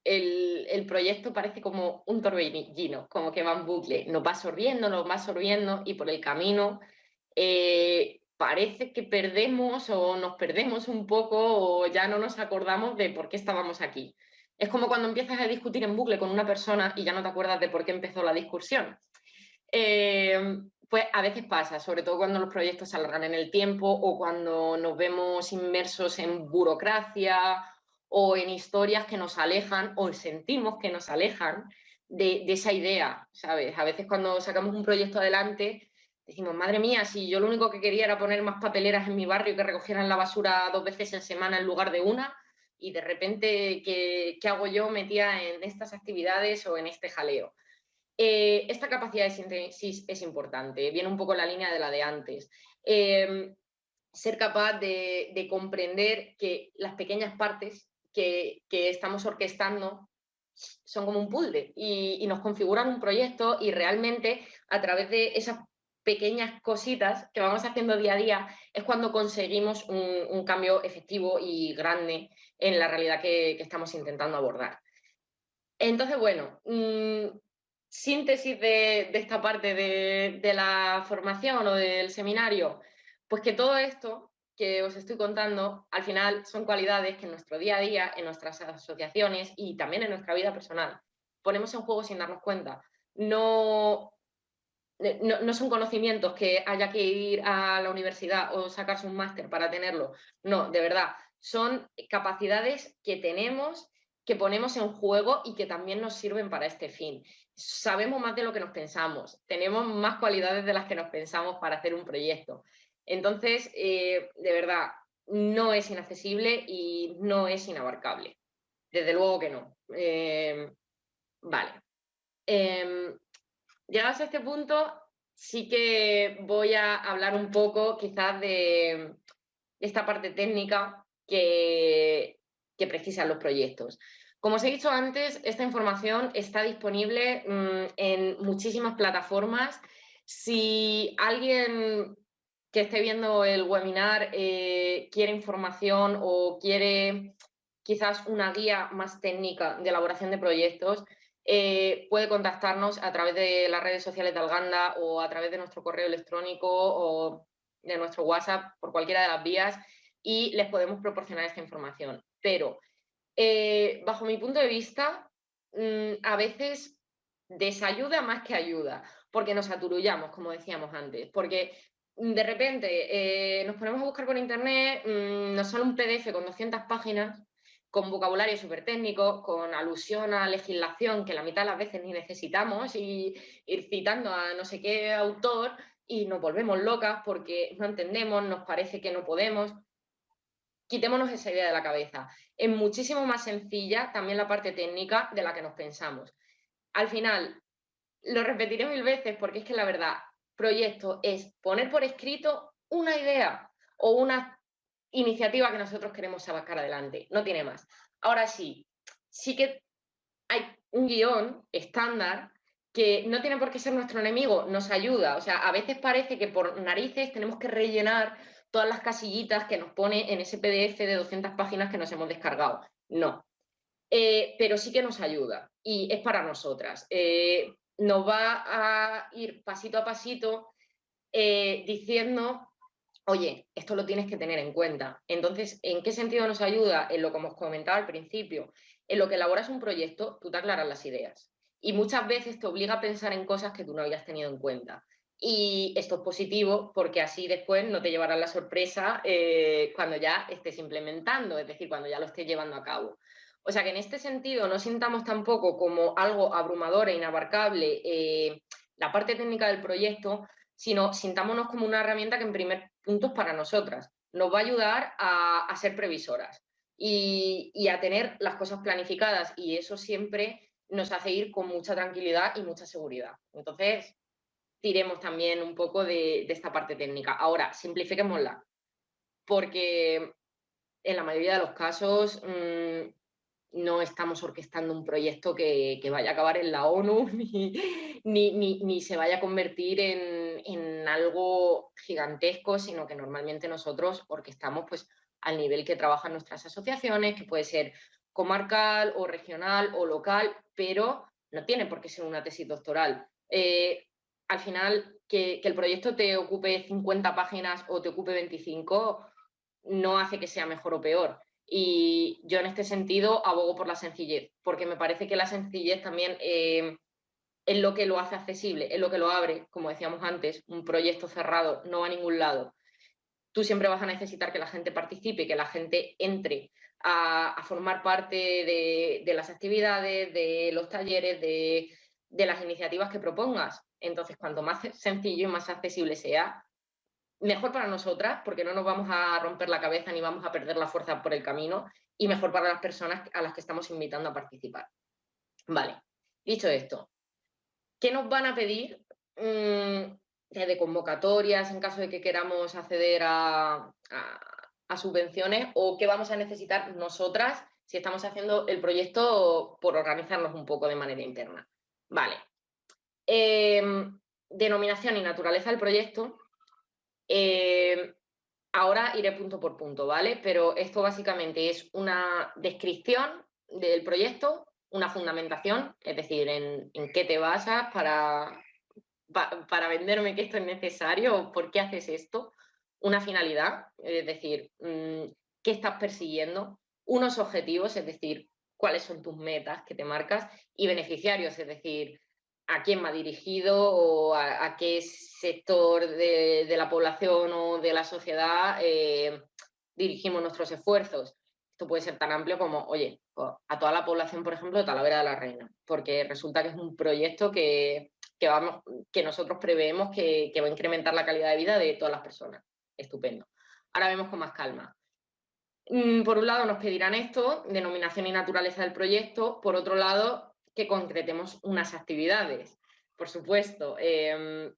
A: el proyecto parece como un torbellino, como que va en bucle, nos va absorbiendo y por el camino parece que perdemos o nos perdemos un poco o ya no nos acordamos de por qué estábamos aquí. Es como cuando empiezas a discutir en bucle con una persona y ya no te acuerdas de por qué empezó la discusión. Pues a veces pasa, sobre todo cuando los proyectos se alargan en el tiempo o cuando nos vemos inmersos en burocracia o en historias que nos alejan o sentimos que nos alejan de esa idea, ¿sabes? A veces cuando sacamos un proyecto adelante decimos, madre mía, si yo lo único que quería era poner más papeleras en mi barrio que recogieran la basura 2 veces en semana en lugar de una, y de repente, ¿qué hago yo metida en estas actividades o en este jaleo? Esta capacidad de síntesis es importante, viene un poco en la línea de la de antes. Ser capaz de comprender que las pequeñas partes que estamos orquestando son como un puzzle y nos configuran un proyecto y realmente a través de esas pequeñas cositas que vamos haciendo día a día es cuando conseguimos un cambio efectivo y grande en la realidad que estamos intentando abordar. Entonces, bueno, síntesis de esta parte de la formación o del seminario, pues que todo esto que os estoy contando, al final son cualidades que en nuestro día a día, en nuestras asociaciones y también en nuestra vida personal, ponemos en juego sin darnos cuenta. No, no son conocimientos que haya que ir a la universidad o sacarse un máster para tenerlo. No, de verdad, son capacidades que tenemos, que ponemos en juego y que también nos sirven para este fin. Sabemos más de lo que nos pensamos, tenemos más cualidades de las que nos pensamos para hacer un proyecto. Entonces, de verdad, no es inaccesible y no es inabarcable. Desde luego que no. Vale. Em, Llegados a este punto, sí que voy a hablar un poco quizás de esta parte técnica que precisan los proyectos. Como os he dicho antes, esta información está disponible en muchísimas plataformas. Si alguien que esté viendo el webinar quiere información o quiere quizás una guía más técnica de elaboración de proyectos, puede contactarnos a través de las redes sociales de Alganda o a través de nuestro correo electrónico o de nuestro WhatsApp, por cualquiera de las vías, y les podemos proporcionar esta información. Pero, bajo mi punto de vista, a veces desayuda más que ayuda, porque nos aturullamos, como decíamos antes, porque de repente nos ponemos a buscar por internet, nos sale un PDF con 200 páginas, con vocabulario súper técnico, con alusión a legislación que la mitad de las veces ni necesitamos, y ir citando a no sé qué autor y nos volvemos locas porque no entendemos, nos parece que no podemos. Quitémonos esa idea de la cabeza. Es muchísimo más sencilla también la parte técnica de la que nos pensamos. Al final, lo repetiré mil veces porque es que la verdad, proyecto es poner por escrito una idea o una iniciativa que nosotros queremos sacar adelante, no tiene más. Ahora sí, sí que hay un guión estándar que no tiene por qué ser nuestro enemigo, nos ayuda. O sea, a veces parece que por narices tenemos que rellenar todas las casillitas que nos pone en ese PDF de 200 páginas que nos hemos descargado. No. Pero sí que nos ayuda y es para nosotras. Nos va a ir pasito a pasito diciendo, oye, esto lo tienes que tener en cuenta. Entonces, ¿en qué sentido nos ayuda? En lo que hemos comentado al principio, en lo que elaboras un proyecto, tú te aclaras las ideas. Y muchas veces te obliga a pensar en cosas que tú no habías tenido en cuenta. Y esto es positivo porque así después no te llevarás la sorpresa cuando ya estés implementando, es decir, cuando ya lo estés llevando a cabo. O sea que en este sentido no sintamos tampoco como algo abrumador e inabarcable la parte técnica del proyecto, sino sintámonos como una herramienta que en primer punto es para nosotras. Nos va a ayudar a ser previsoras y a tener las cosas planificadas y eso siempre nos hace ir con mucha tranquilidad y mucha seguridad. Entonces, tiremos también un poco de esta parte técnica. Ahora, simplifiquémosla, porque en la mayoría de los casos no estamos orquestando un proyecto que vaya a acabar en la ONU ni se vaya a convertir en algo gigantesco, sino que normalmente nosotros orquestamos pues, al nivel que trabajan nuestras asociaciones, que puede ser comarcal o regional o local, pero no tiene por qué ser una tesis doctoral. Al final, que el proyecto te ocupe 50 páginas o te ocupe 25 no hace que sea mejor o peor. Y yo en este sentido abogo por la sencillez, porque me parece que la sencillez también es lo que lo hace accesible, es lo que lo abre, como decíamos antes, un proyecto cerrado no va a ningún lado. Tú siempre vas a necesitar que la gente participe, que la gente entre a formar parte de las actividades, de los talleres, de las iniciativas que propongas. Entonces, cuanto más sencillo y más accesible sea, mejor para nosotras, porque no nos vamos a romper la cabeza ni vamos a perder la fuerza por el camino, y mejor para las personas a las que estamos invitando a participar. Vale, dicho esto, ¿qué nos van a pedir de convocatorias en caso de que queramos acceder a subvenciones o qué vamos a necesitar nosotras si estamos haciendo el proyecto por organizarnos un poco de manera interna? Vale. denominación y naturaleza del proyecto. Ahora iré punto por punto, ¿vale? Pero esto básicamente es una descripción del proyecto, una fundamentación, es decir, en qué te basas para venderme que esto es necesario o por qué haces esto, una finalidad, es decir, qué estás persiguiendo, unos objetivos, es decir, cuáles son tus metas que te marcas, y beneficiarios, es decir, a quién va dirigido o a qué sector de la población o de la sociedad dirigimos nuestros esfuerzos. Esto puede ser tan amplio como, oye, pues, a toda la población, por ejemplo, de Talavera de la Reina, porque resulta que es un proyecto que nosotros preveemos que va a incrementar la calidad de vida de todas las personas. Estupendo. Ahora vemos con más calma. Por un lado nos pedirán esto, denominación y naturaleza del proyecto. Por otro lado, que concretemos unas actividades. Por supuesto, que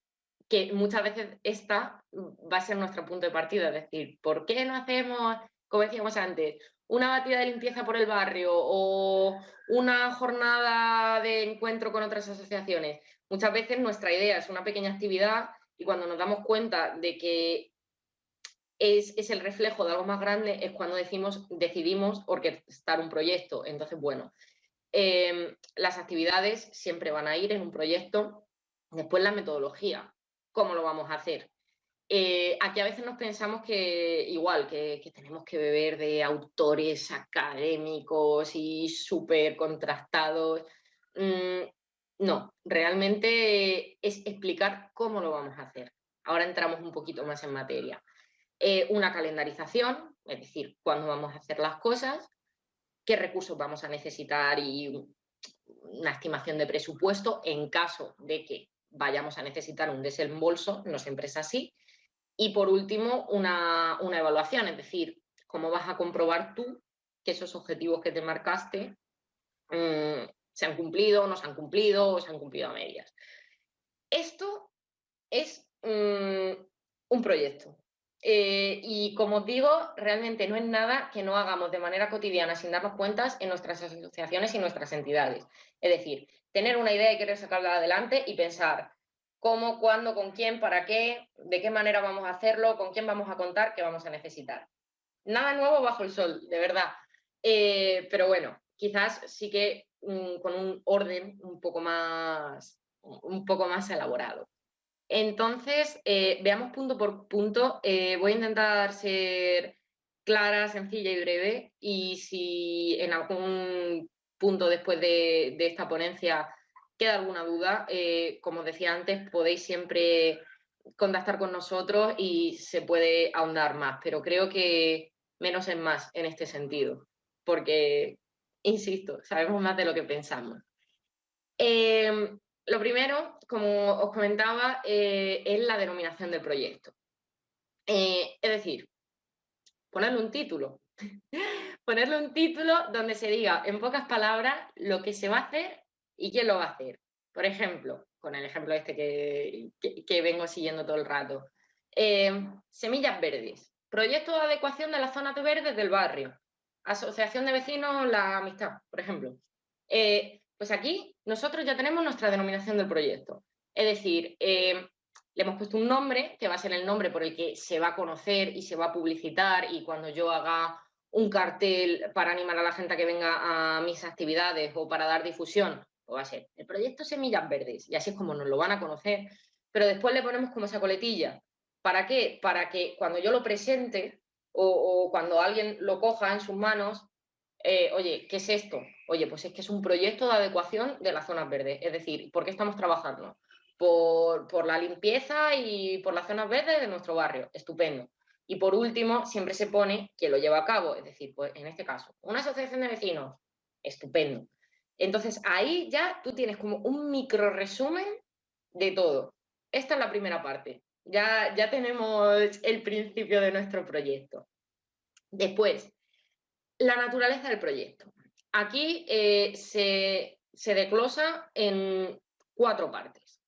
A: muchas veces esta va a ser nuestro punto de partida. Es decir, ¿por qué no hacemos, como decíamos antes, una batida de limpieza por el barrio o una jornada de encuentro con otras asociaciones? Muchas veces nuestra idea es una pequeña actividad y cuando nos damos cuenta de que es el reflejo de algo más grande, es cuando decidimos orquestar un proyecto. Entonces, bueno, las actividades siempre van a ir en un proyecto. Después la metodología, ¿cómo lo vamos a hacer? Aquí a veces nos pensamos que igual, que tenemos que beber de autores académicos y súper contrastados. No, realmente es explicar cómo lo vamos a hacer. Ahora entramos un poquito más en materia. Una calendarización, es decir, cuándo vamos a hacer las cosas, qué recursos vamos a necesitar y una estimación de presupuesto en caso de que vayamos a necesitar un desembolso, no siempre es así. Y por último, una evaluación, es decir, cómo vas a comprobar tú que esos objetivos que te marcaste se han cumplido, no se han cumplido o se han cumplido a medias. Esto es un proyecto. Y como os digo, realmente no es nada que no hagamos de manera cotidiana sin darnos cuenta en nuestras asociaciones y nuestras entidades. Es decir, tener una idea y querer sacarla adelante y pensar cómo, cuándo, con quién, para qué, de qué manera vamos a hacerlo, con quién vamos a contar, qué vamos a necesitar. Nada nuevo bajo el sol, de verdad. Pero bueno, quizás sí que con un orden un poco más elaborado. Entonces, veamos punto por punto. Voy a intentar ser clara, sencilla y breve. Y si en algún punto después de esta ponencia queda alguna duda, como decía antes, podéis siempre contactar con nosotros y se puede ahondar más. Pero creo que menos es más en este sentido, porque, insisto, sabemos más de lo que pensamos. Lo primero, como os comentaba, es la denominación del proyecto. Es decir, ponerle un título. Ponerle un título donde se diga en pocas palabras lo que se va a hacer y quién lo va a hacer. Por ejemplo, con el ejemplo este que vengo siguiendo todo el rato. Semillas verdes. Proyecto de adecuación de las zonas verdes del barrio. Asociación de vecinos La Amistad, por ejemplo. Pues aquí nosotros ya tenemos nuestra denominación del proyecto. Es decir, le hemos puesto un nombre que va a ser el nombre por el que se va a conocer y se va a publicitar, y cuando yo haga un cartel para animar a la gente a que venga a mis actividades o para dar difusión, pues va a ser el proyecto Semillas Verdes, y así es como nos lo van a conocer. Pero después le ponemos como esa coletilla. ¿Para qué? Para que cuando yo lo presente o cuando alguien lo coja en sus manos, oye, ¿qué es esto? Oye, pues es que es un proyecto de adecuación de las zonas verdes. Es decir, ¿por qué estamos trabajando? Por la limpieza y por las zonas verdes de nuestro barrio. Estupendo. Y por último, siempre se pone quién lo lleva a cabo. Es decir, pues en este caso, una asociación de vecinos. Estupendo. Entonces ahí ya tú tienes como un micro resumen de todo. Esta es la primera parte. Ya tenemos el principio de nuestro proyecto. Después, la naturaleza del proyecto. Aquí se desglosa en 4 partes.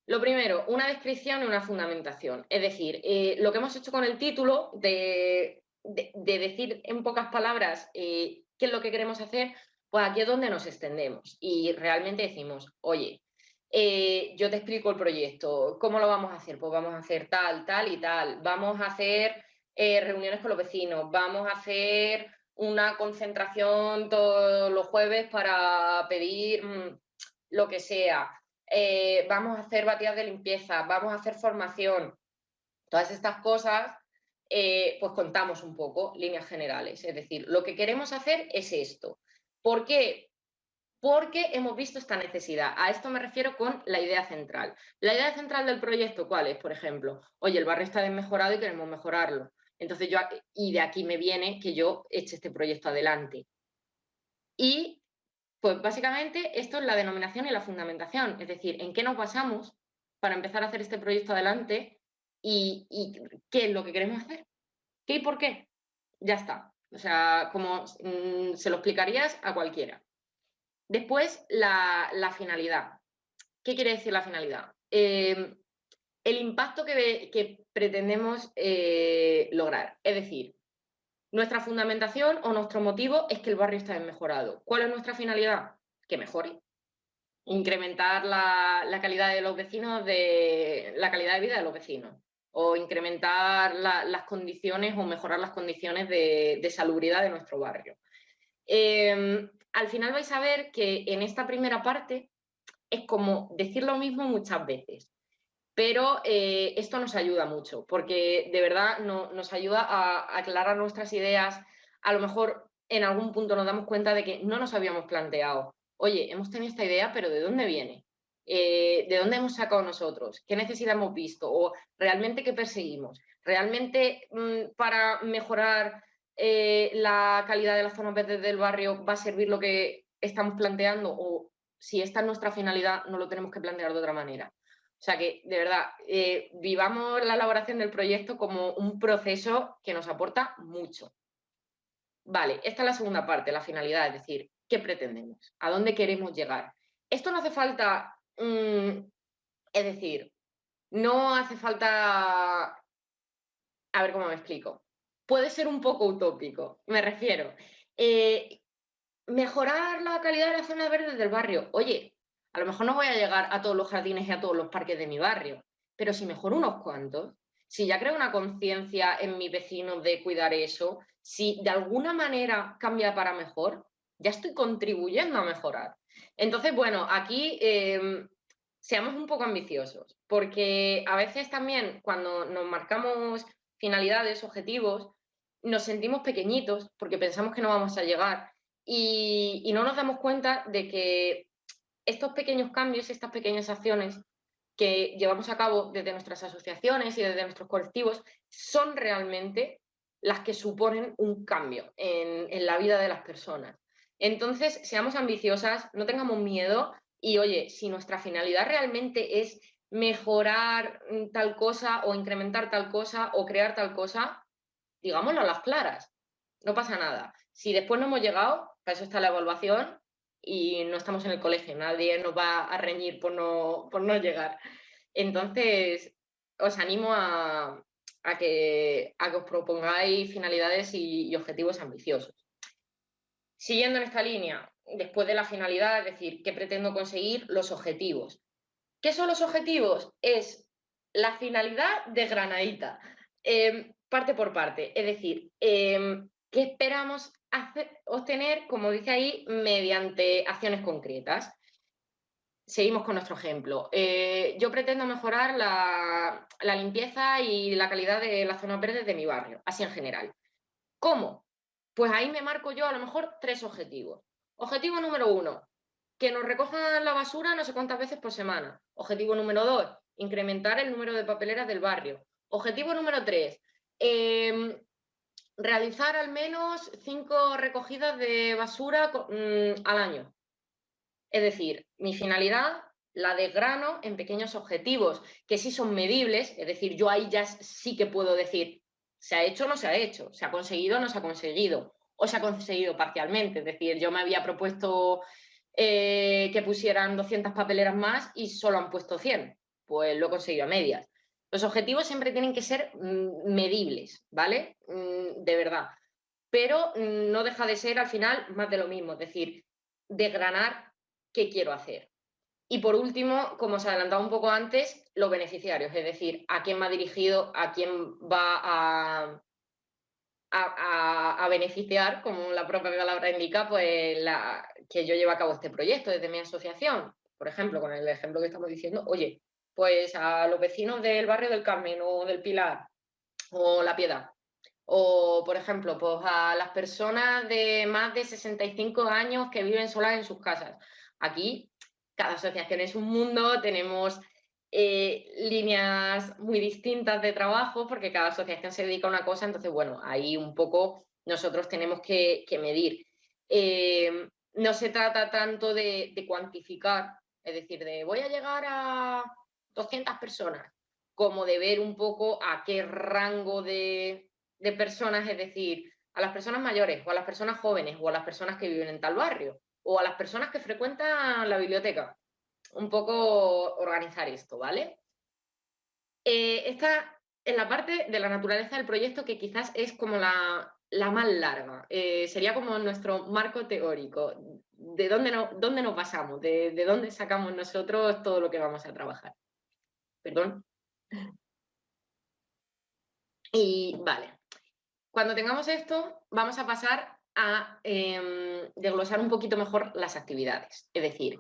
A: Lo primero, una descripción y una fundamentación. Es decir, lo que hemos hecho con el título de decir en pocas palabras qué es lo que queremos hacer, pues aquí es donde nos extendemos y realmente decimos, oye, yo te explico el proyecto. ¿Cómo lo vamos a hacer? Pues vamos a hacer tal, tal y tal. Vamos a hacer reuniones con los vecinos. Vamos a hacer una concentración todos los jueves para pedir lo que sea. Vamos a hacer batidas de limpieza. Vamos a hacer formación. Todas estas cosas, pues contamos un poco, líneas generales. Es decir, lo que queremos hacer es esto. ¿Por qué? Porque hemos visto esta necesidad. A esto me refiero con la idea central. La idea central del proyecto, ¿cuál es? Por ejemplo, oye, el barrio está desmejorado y queremos mejorarlo. Entonces y de aquí me viene que yo eche este proyecto adelante. Y pues básicamente esto es la denominación y la fundamentación, es decir, en qué nos basamos para empezar a hacer este proyecto adelante y qué es lo que queremos hacer, qué y por qué. Ya está. O sea, como se lo explicarías a cualquiera. Después, la finalidad. ¿Qué quiere decir la finalidad? El impacto que pretendemos lograr. Es decir, nuestra fundamentación o nuestro motivo es que el barrio está mejorado. ¿Cuál es nuestra finalidad? Que mejore. Incrementar la calidad de los vecinos, la calidad de vida de los vecinos. O incrementar las condiciones o mejorar las condiciones de salubridad de nuestro barrio. Al final vais a ver que en esta primera parte es como decir lo mismo muchas veces, pero esto nos ayuda mucho, porque de verdad nos ayuda a aclarar nuestras ideas. A lo mejor en algún punto nos damos cuenta de que no nos habíamos planteado, oye, hemos tenido esta idea, pero ¿de dónde viene? ¿De dónde hemos sacado nosotros? ¿Qué necesidad hemos visto? ¿O realmente qué perseguimos? ¿Realmente para mejorar la calidad de las zonas verdes del barrio va a servir lo que estamos planteando? ¿O si esta es nuestra finalidad, no lo tenemos que plantear de otra manera? O sea que, de verdad, vivamos la elaboración del proyecto como un proceso que nos aporta mucho. Vale, esta es la segunda parte, la finalidad, es decir, ¿qué pretendemos? ¿A dónde queremos llegar? Esto no hace falta, es decir, no hace falta, a ver cómo me explico. Puede ser un poco utópico, me refiero. Eh, Mejorar la calidad de las zonas verdes del barrio. Oye, a lo mejor no voy a llegar a todos los jardines y a todos los parques de mi barrio, pero si mejoro unos cuantos, si ya creo una conciencia en mis vecinos de cuidar eso, si de alguna manera cambia para mejor, ya estoy contribuyendo a mejorar. Entonces, bueno, aquí seamos un poco ambiciosos, porque a veces también cuando nos marcamos finalidades, objetivos, nos sentimos pequeñitos porque pensamos que no vamos a llegar y no nos damos cuenta de que estos pequeños cambios, estas pequeñas acciones que llevamos a cabo desde nuestras asociaciones y desde nuestros colectivos son realmente las que suponen un cambio en la vida de las personas. Entonces, seamos ambiciosas, no tengamos miedo y, oye, si nuestra finalidad realmente es mejorar tal cosa o incrementar tal cosa o crear tal cosa, digámoslo a las claras, no pasa nada. Si después no hemos llegado, para eso está la evaluación y no estamos en el colegio, nadie nos va a reñir por no llegar. Entonces, os animo a que os propongáis finalidades y objetivos ambiciosos. Siguiendo en esta línea, después de la finalidad, es decir, ¿qué pretendo conseguir? Los objetivos. ¿Qué son los objetivos? Es la finalidad de granadita, parte por parte. Es decir, ¿qué esperamos obtener, como dice ahí, mediante acciones concretas? Seguimos con nuestro ejemplo. Yo pretendo mejorar la limpieza y la calidad de las zonas verdes de mi barrio, así en general. ¿Cómo? Pues ahí me marco yo a lo mejor 3 objetivos. Objetivo número 1, que nos recojan la basura no sé cuántas veces por semana. Objetivo número 2, incrementar el número de papeleras del barrio. Objetivo número 3, realizar al menos 5 recogidas de basura al año. Es decir, mi finalidad la desgrano en pequeños objetivos que sí son medibles, es decir, yo ahí ya sí que puedo decir, ¿se ha hecho o no se ha hecho? ¿Se ha conseguido o no se ha conseguido? ¿O se ha conseguido parcialmente? Es decir, yo me había propuesto que pusieran 200 papeleras más y solo han puesto 100. Pues lo he conseguido a medias. Los objetivos siempre tienen que ser medibles, ¿vale? De verdad. Pero no deja de ser al final más de lo mismo, es decir, desgranar qué quiero hacer. Y por último, como os adelantaba un poco antes, los beneficiarios, es decir, a quién va dirigido, a quién va a beneficiar, como la propia palabra indica, pues que yo llevo a cabo este proyecto desde mi asociación. Por ejemplo, con el ejemplo que estamos diciendo, oye, pues a los vecinos del barrio del Carmen o del Pilar o La Piedad. O, por ejemplo, pues a las personas de más de 65 años que viven solas en sus casas. Aquí, cada asociación es un mundo, tenemos líneas muy distintas de trabajo porque cada asociación se dedica a una cosa, entonces, bueno, ahí un poco nosotros tenemos que medir. No se trata tanto de cuantificar, es decir, de voy a llegar a 200 personas, como de ver un poco a qué rango de personas, es decir, a las personas mayores, o a las personas jóvenes, o a las personas que viven en tal barrio, o a las personas que frecuentan la biblioteca. Un poco organizar esto, ¿vale? Esta es la parte de la naturaleza del proyecto que quizás es como la más larga. Sería como nuestro marco teórico. ¿De dónde nos basamos? ¿De dónde sacamos nosotros todo lo que vamos a trabajar? Perdón. Y vale, cuando tengamos esto, vamos a pasar a desglosar un poquito mejor las actividades. Es decir,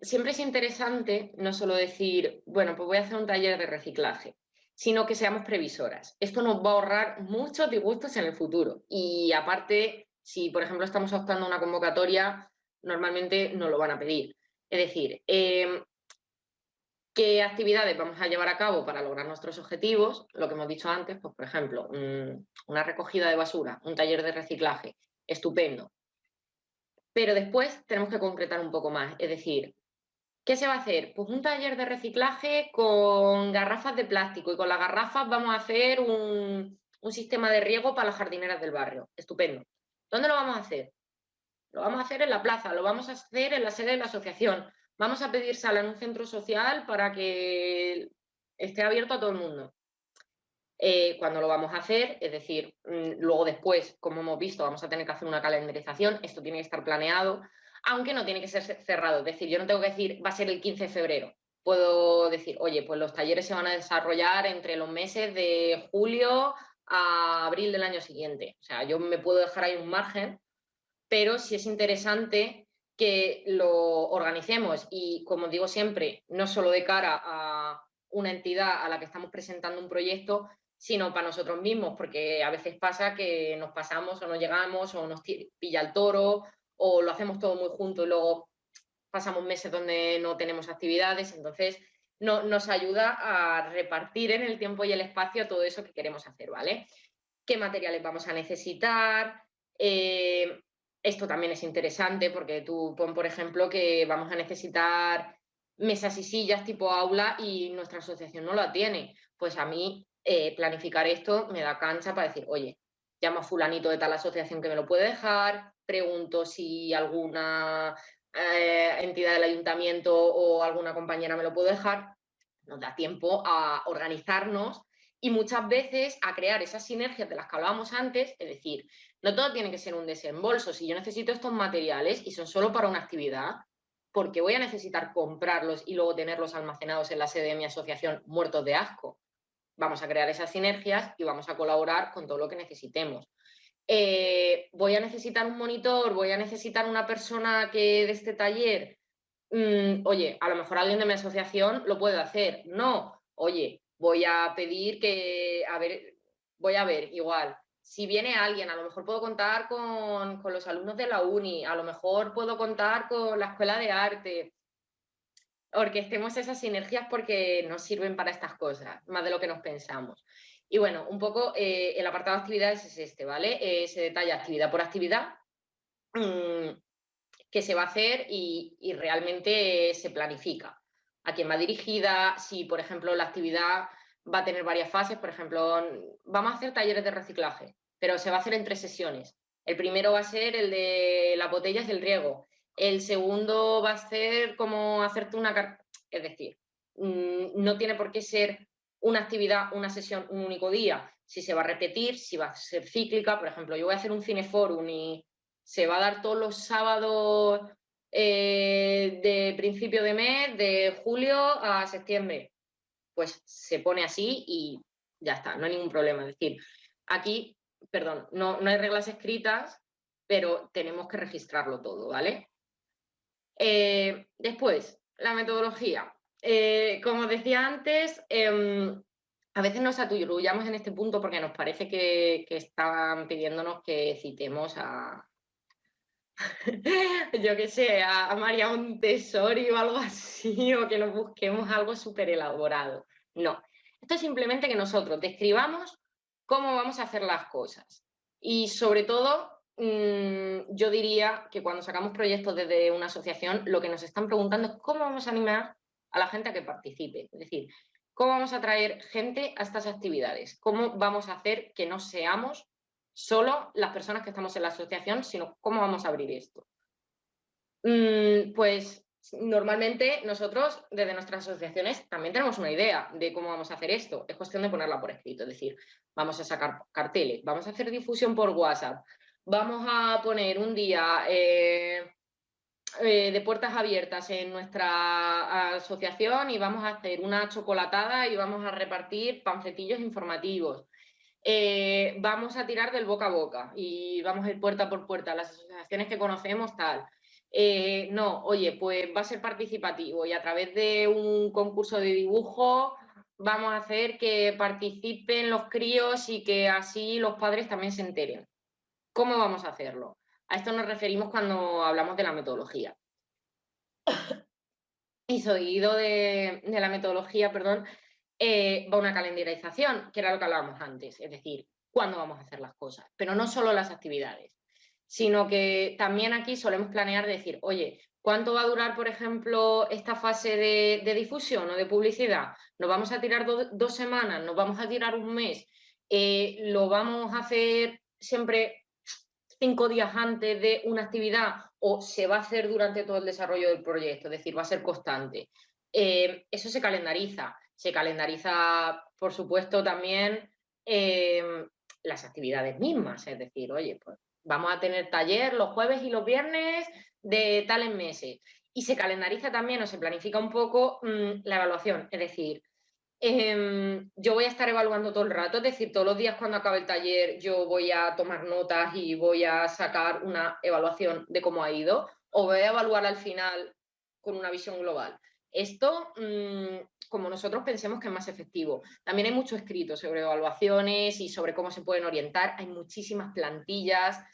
A: siempre es interesante no solo decir, bueno, pues voy a hacer un taller de reciclaje, sino que seamos previsoras. Esto nos va a ahorrar muchos disgustos en el futuro. Y aparte, si por ejemplo estamos optando a una convocatoria, normalmente nos lo van a pedir. Es decir, ¿qué actividades vamos a llevar a cabo para lograr nuestros objetivos? Lo que hemos dicho antes, pues por ejemplo, una recogida de basura, un taller de reciclaje, estupendo. Pero después tenemos que concretar un poco más, es decir, ¿qué se va a hacer? Pues un taller de reciclaje con garrafas de plástico y con las garrafas vamos a hacer un sistema de riego para las jardineras del barrio. Estupendo. ¿Dónde lo vamos a hacer? Lo vamos a hacer en la plaza, lo vamos a hacer en la sede de la asociación. Vamos a pedir sala en un centro social para que esté abierto a todo el mundo. Cuando lo vamos a hacer, es decir, luego después, como hemos visto, vamos a tener que hacer una calendarización, esto tiene que estar planeado, aunque no tiene que ser cerrado, es decir, yo no tengo que decir va a ser el 15 de febrero, puedo decir, oye, pues los talleres se van a desarrollar entre los meses de julio a abril del año siguiente, o sea, yo me puedo dejar ahí un margen, pero sí es interesante que lo organicemos y, como digo siempre, no solo de cara a una entidad a la que estamos presentando un proyecto, sino para nosotros mismos, porque a veces pasa que nos pasamos o no llegamos o nos pilla el toro o lo hacemos todo muy junto y luego pasamos meses donde no tenemos actividades, entonces nos ayuda a repartir en el tiempo y el espacio todo eso que queremos hacer, ¿vale? ¿Qué materiales vamos a necesitar? Esto también es interesante porque tú pon, por ejemplo, que vamos a necesitar mesas y sillas tipo aula y nuestra asociación no la tiene. Pues a mí planificar esto me da cancha para decir, oye, llamo a fulanito de tal asociación que me lo puede dejar, pregunto si alguna entidad del ayuntamiento o alguna compañera me lo puede dejar. Nos da tiempo a organizarnos y muchas veces a crear esas sinergias de las que hablábamos antes, es decir, no todo tiene que ser un desembolso. Si yo necesito estos materiales y son solo para una actividad, porque voy a necesitar comprarlos y luego tenerlos almacenados en la sede de mi asociación muertos de asco. Vamos a crear esas sinergias y vamos a colaborar con todo lo que necesitemos. Voy a necesitar un monitor, voy a necesitar una persona que de este taller, oye, a lo mejor alguien de mi asociación lo puede hacer. No, oye, voy a pedir que, a ver, voy a ver, igual, si viene alguien, a lo mejor puedo contar con los alumnos de la uni, a lo mejor puedo contar con la escuela de arte, orquestemos esas sinergias porque nos sirven para estas cosas, más de lo que nos pensamos. Y bueno, un poco el apartado de actividades es este, ¿vale? Se detalla actividad por actividad, mmm, que se va a hacer y realmente se planifica. A quién va dirigida, si por ejemplo la actividad va a tener varias fases, por ejemplo, vamos a hacer talleres de reciclaje, pero se va a hacer en 3 sesiones. El primero va a ser el de las botellas del riego, el segundo va a ser como hacerte una... Es decir, no tiene por qué ser una actividad, una sesión, un único día. Si se va a repetir, si va a ser cíclica, por ejemplo, yo voy a hacer un cineforum y se va a dar todos los sábados de principio de mes, de julio a septiembre. Pues se pone así y ya está, no hay ningún problema. Es decir, aquí, perdón, no hay reglas escritas, pero tenemos que registrarlo todo, ¿vale? Después, la metodología. Como decía antes, a veces nos aturullamos en este punto porque nos parece que estaban pidiéndonos que citemos a, yo qué sé, a María Montessori o algo así, o que nos busquemos algo súper elaborado. No, esto es simplemente que nosotros describamos cómo vamos a hacer las cosas. Y sobre todo, yo diría que cuando sacamos proyectos desde una asociación, lo que nos están preguntando es cómo vamos a animar a la gente a que participe. Es decir, cómo vamos a traer gente a estas actividades, cómo vamos a hacer que no seamos solo las personas que estamos en la asociación, sino cómo vamos a abrir esto. Pues normalmente nosotros desde nuestras asociaciones también tenemos una idea de cómo vamos a hacer esto. Es cuestión de ponerla por escrito, es decir, vamos a sacar carteles, vamos a hacer difusión por WhatsApp, vamos a poner un día de puertas abiertas en nuestra asociación y vamos a hacer una chocolatada y vamos a repartir panfletillos informativos. Vamos a tirar del boca a boca y vamos a ir puerta por puerta, las asociaciones que conocemos, tal. No, oye, pues va a ser participativo y a través de un concurso de dibujo vamos a hacer que participen los críos y que así los padres también se enteren. ¿Cómo vamos a hacerlo? A esto nos referimos cuando hablamos de la metodología. Y seguido de la metodología, perdón, va una calendarización, que era lo que hablábamos antes, es decir, cuándo vamos a hacer las cosas, pero no solo las actividades, sino que también aquí solemos planear decir, oye, ¿cuánto va a durar, por ejemplo, esta fase de difusión o de publicidad? ¿Nos vamos a tirar 2 semanas? ¿Nos vamos a tirar un mes? ¿Lo vamos a hacer siempre 5 días antes de una actividad o se va a hacer durante todo el desarrollo del proyecto? Es decir, va a ser constante. Eso se calendariza. Se calendariza, por supuesto, también las actividades mismas. Es decir, oye, pues vamos a tener taller los jueves y los viernes de tales meses. Y se calendariza también o se planifica un poco la evaluación. Es decir, yo voy a estar evaluando todo el rato, es decir, todos los días cuando acabe el taller yo voy a tomar notas y voy a sacar una evaluación de cómo ha ido, o voy a evaluar al final con una visión global. Esto, como nosotros pensemos que es más efectivo. También hay mucho escrito sobre evaluaciones y sobre cómo se pueden orientar. Hay muchísimas plantillas,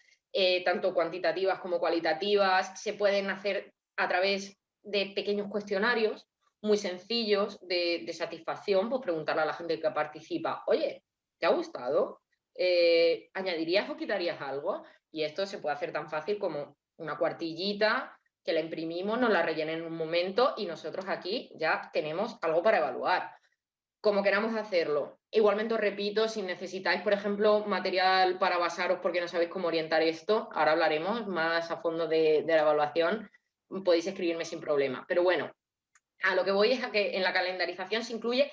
A: tanto cuantitativas como cualitativas. Se pueden hacer a través de pequeños cuestionarios muy sencillos de satisfacción, pues preguntarle a la gente que participa, oye, ¿te ha gustado? ¿Añadirías o quitarías algo? Y esto se puede hacer tan fácil como una cuartillita que la imprimimos, nos la rellenen en un momento y nosotros aquí ya tenemos algo para evaluar. Como queramos hacerlo. Igualmente os repito, si necesitáis, por ejemplo, material para basaros porque no sabéis cómo orientar esto, ahora hablaremos más a fondo de la evaluación, podéis escribirme sin problema. Pero bueno, a lo que voy es a que en la calendarización se incluye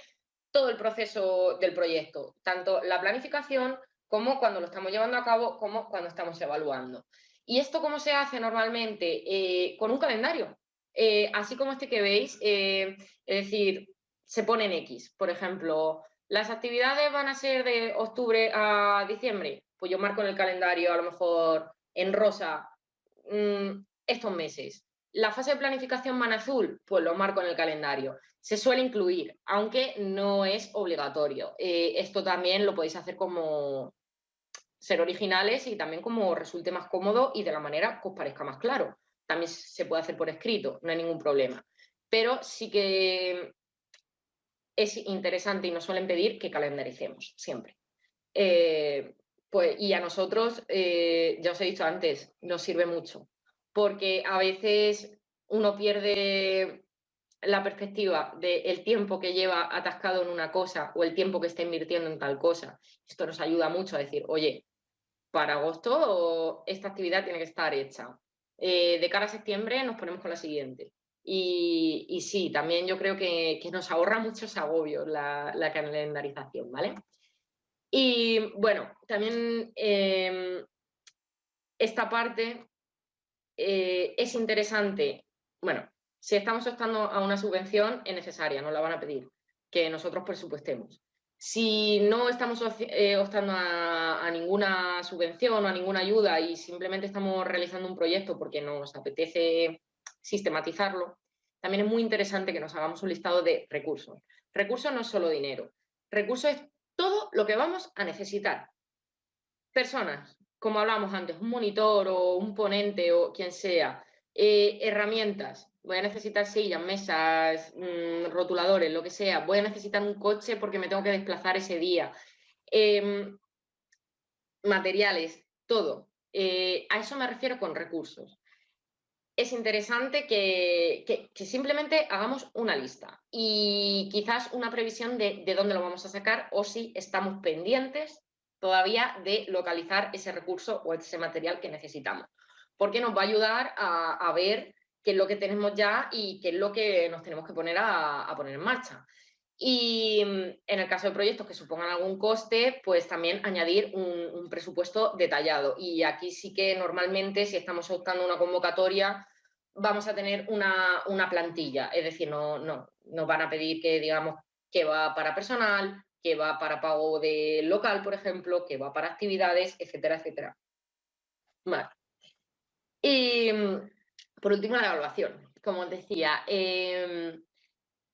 A: todo el proceso del proyecto, tanto la planificación como cuando lo estamos llevando a cabo, como cuando estamos evaluando. ¿Y esto cómo se hace normalmente? Con un calendario. Así como este que veis, es decir, se pone en X. Por ejemplo, las actividades van a ser de octubre a diciembre. Pues yo marco en el calendario, a lo mejor en rosa, estos meses. La fase de planificación van azul, pues lo marco en el calendario. Se suele incluir, aunque no es obligatorio. Esto también lo podéis hacer como ser originales y también como resulte más cómodo y de la manera que os parezca más claro. También se puede hacer por escrito, no hay ningún problema. Pero sí que es interesante y nos suelen pedir que calendaricemos siempre. Pues, y a nosotros, ya os he dicho antes, nos sirve mucho, porque a veces uno pierde la perspectiva del tiempo que lleva atascado en una cosa o el tiempo que está invirtiendo en tal cosa. Esto nos ayuda mucho a decir, oye, para agosto esta actividad tiene que estar hecha. De cara a septiembre nos ponemos con la siguiente. Y sí, también yo creo que nos ahorra muchos agobios la calendarización, ¿vale? Y bueno, también esta parte es interesante, bueno, si estamos optando a una subvención es necesaria, nos la van a pedir, que nosotros presupuestemos. Si no estamos optando a ninguna subvención o a ninguna ayuda y simplemente estamos realizando un proyecto porque nos apetece sistematizarlo, también es muy interesante que nos hagamos un listado de recursos. Recursos no es solo dinero, recursos es todo lo que vamos a necesitar. Personas, como hablábamos antes, un monitor o un ponente o quien sea, herramientas, voy a necesitar sillas, mesas, rotuladores, lo que sea, voy a necesitar un coche porque me tengo que desplazar ese día, em, materiales, todo. A eso me refiero con recursos. Es interesante que simplemente hagamos una lista y quizás una previsión de dónde lo vamos a sacar o si estamos pendientes todavía de localizar ese recurso o ese material que necesitamos. Porque nos va a ayudar a ver qué es lo que tenemos ya y qué es lo que nos tenemos que poner a poner en marcha. Y en el caso de proyectos que supongan algún coste, pues también añadir un presupuesto detallado. Y aquí sí que normalmente, si estamos optando a una convocatoria, vamos a tener una plantilla. Es decir, no nos van a pedir que digamos que va para personal, que va para pago de local, por ejemplo, que va para actividades, etcétera, etcétera. Vale. Y por último, la evaluación. Como os decía,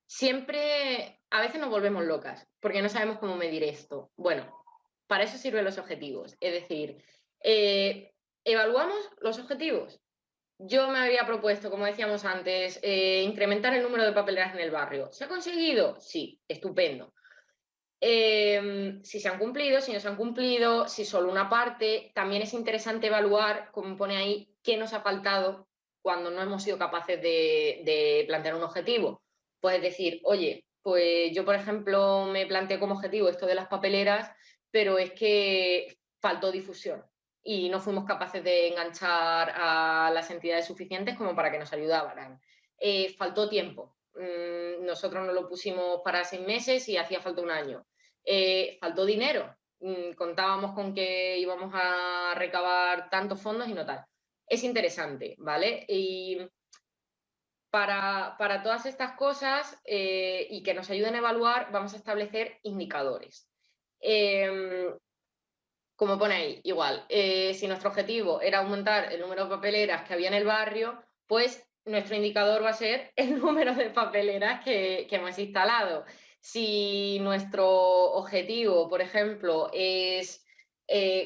A: siempre, a veces nos volvemos locas porque no sabemos cómo medir esto. Bueno, para eso sirven los objetivos. Es decir, evaluamos los objetivos. Yo me había propuesto, como decíamos antes, incrementar el número de papeleras en el barrio. ¿Se ha conseguido? Sí, estupendo. Si se han cumplido, si no se han cumplido, si solo una parte. También es interesante evaluar, como pone ahí, qué nos ha faltado cuando no hemos sido capaces de plantear un objetivo. Puedes decir, oye, pues yo, por ejemplo, me planteé como objetivo esto de las papeleras, pero es que faltó difusión y no fuimos capaces de enganchar a las entidades suficientes como para que nos ayudaran. Faltó tiempo. Nosotros nos lo pusimos para 6 meses y hacía falta un año. Faltó dinero. Contábamos con que íbamos a recabar tantos fondos y no tal. Es interesante, ¿vale? Y para todas estas cosas y que nos ayuden a evaluar, vamos a establecer indicadores. Como pone ahí, igual, si nuestro objetivo era aumentar el número de papeleras que había en el barrio, pues nuestro indicador va a ser el número de papeleras que hemos instalado. Si nuestro objetivo, por ejemplo, es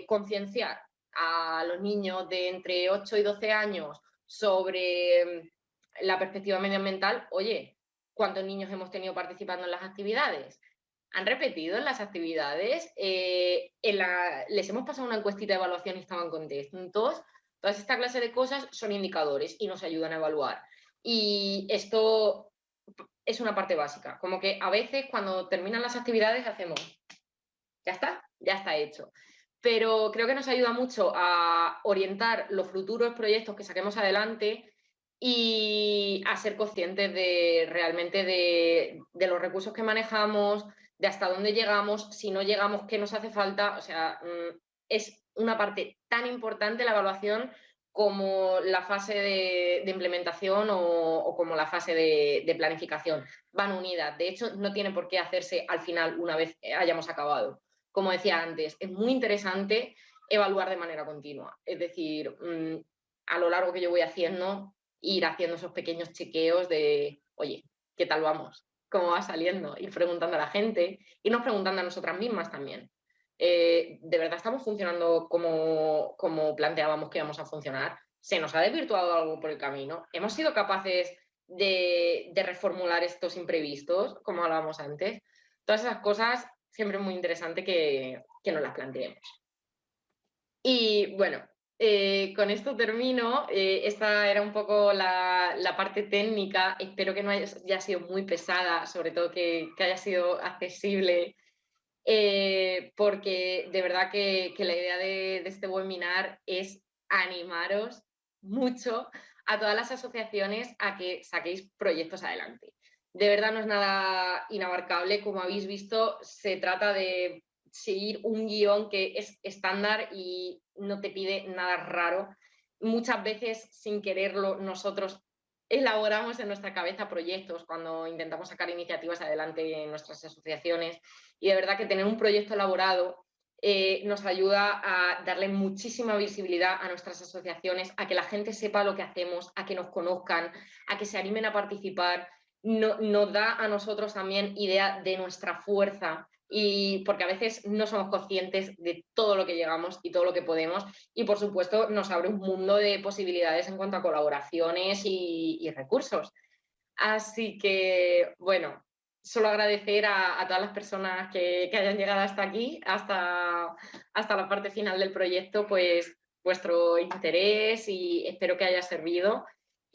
A: concienciar a los niños de entre 8 y 12 años sobre la perspectiva medioambiental, oye, ¿cuántos niños hemos tenido participando en las actividades? ¿Han repetido en las actividades? Les hemos pasado una encuestita de evaluación y estaban contentos. Todas esta clase de cosas son indicadores y nos ayudan a evaluar. Y esto es una parte básica. Como que a veces cuando terminan las actividades hacemos, ya está hecho. Pero creo que nos ayuda mucho a orientar los futuros proyectos que saquemos adelante y a ser conscientes de realmente de los recursos que manejamos, de hasta dónde llegamos, si no llegamos, qué nos hace falta. O sea, es una parte tan importante la evaluación como la fase de implementación o como la fase de planificación. Van unidas. De hecho, no tiene por qué hacerse al final una vez hayamos acabado. Como decía antes, es muy interesante evaluar de manera continua. Es decir, a lo largo que yo voy haciendo, ir haciendo esos pequeños chequeos de, oye, ¿qué tal vamos? ¿Cómo va saliendo? Ir preguntando a la gente, irnos preguntando a nosotras mismas también. ¿De verdad estamos funcionando como planteábamos que íbamos a funcionar? ¿Se nos ha desvirtuado algo por el camino? ¿Hemos sido capaces de reformular estos imprevistos, como hablábamos antes? Todas esas cosas siempre es muy interesante que nos las planteemos. Y bueno, con esto termino. Esta era un poco la parte técnica. Espero que no haya sido muy pesada, sobre todo que haya sido accesible, porque de verdad que la idea de este webinar es animaros mucho a todas las asociaciones a que saquéis proyectos adelante. De verdad no es nada inabarcable, como habéis visto, se trata de seguir un guión que es estándar y no te pide nada raro. muchas veces sin quererlo nosotros elaboramos en nuestra cabeza proyectos cuando intentamos sacar iniciativas adelante en nuestras asociaciones, y de verdad que tener un proyecto elaborado nos ayuda a darle muchísima visibilidad a nuestras asociaciones, a que la gente sepa lo que hacemos, a que nos conozcan, a que se animen a participar. Nos da a nosotros también idea de nuestra fuerza, y porque a veces no somos conscientes de todo lo que llegamos y todo lo que podemos, y por supuesto nos abre un mundo de posibilidades en cuanto a colaboraciones y recursos. Así que, bueno, solo agradecer a todas las personas que hayan llegado hasta aquí, hasta la parte final del proyecto, pues vuestro interés, y espero que haya servido.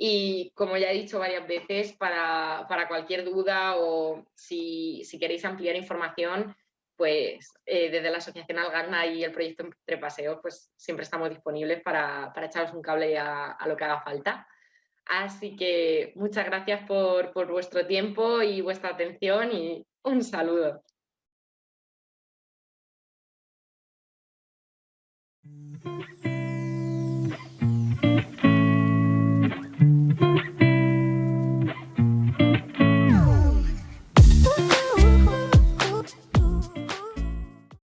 A: Y como ya he dicho varias veces, para cualquier duda o si queréis ampliar información, pues desde la Asociación Algarna y el proyecto Entre Paseos, pues siempre estamos disponibles para echaros un cable a lo que haga falta. Así que muchas gracias por vuestro tiempo y vuestra atención, y un saludo.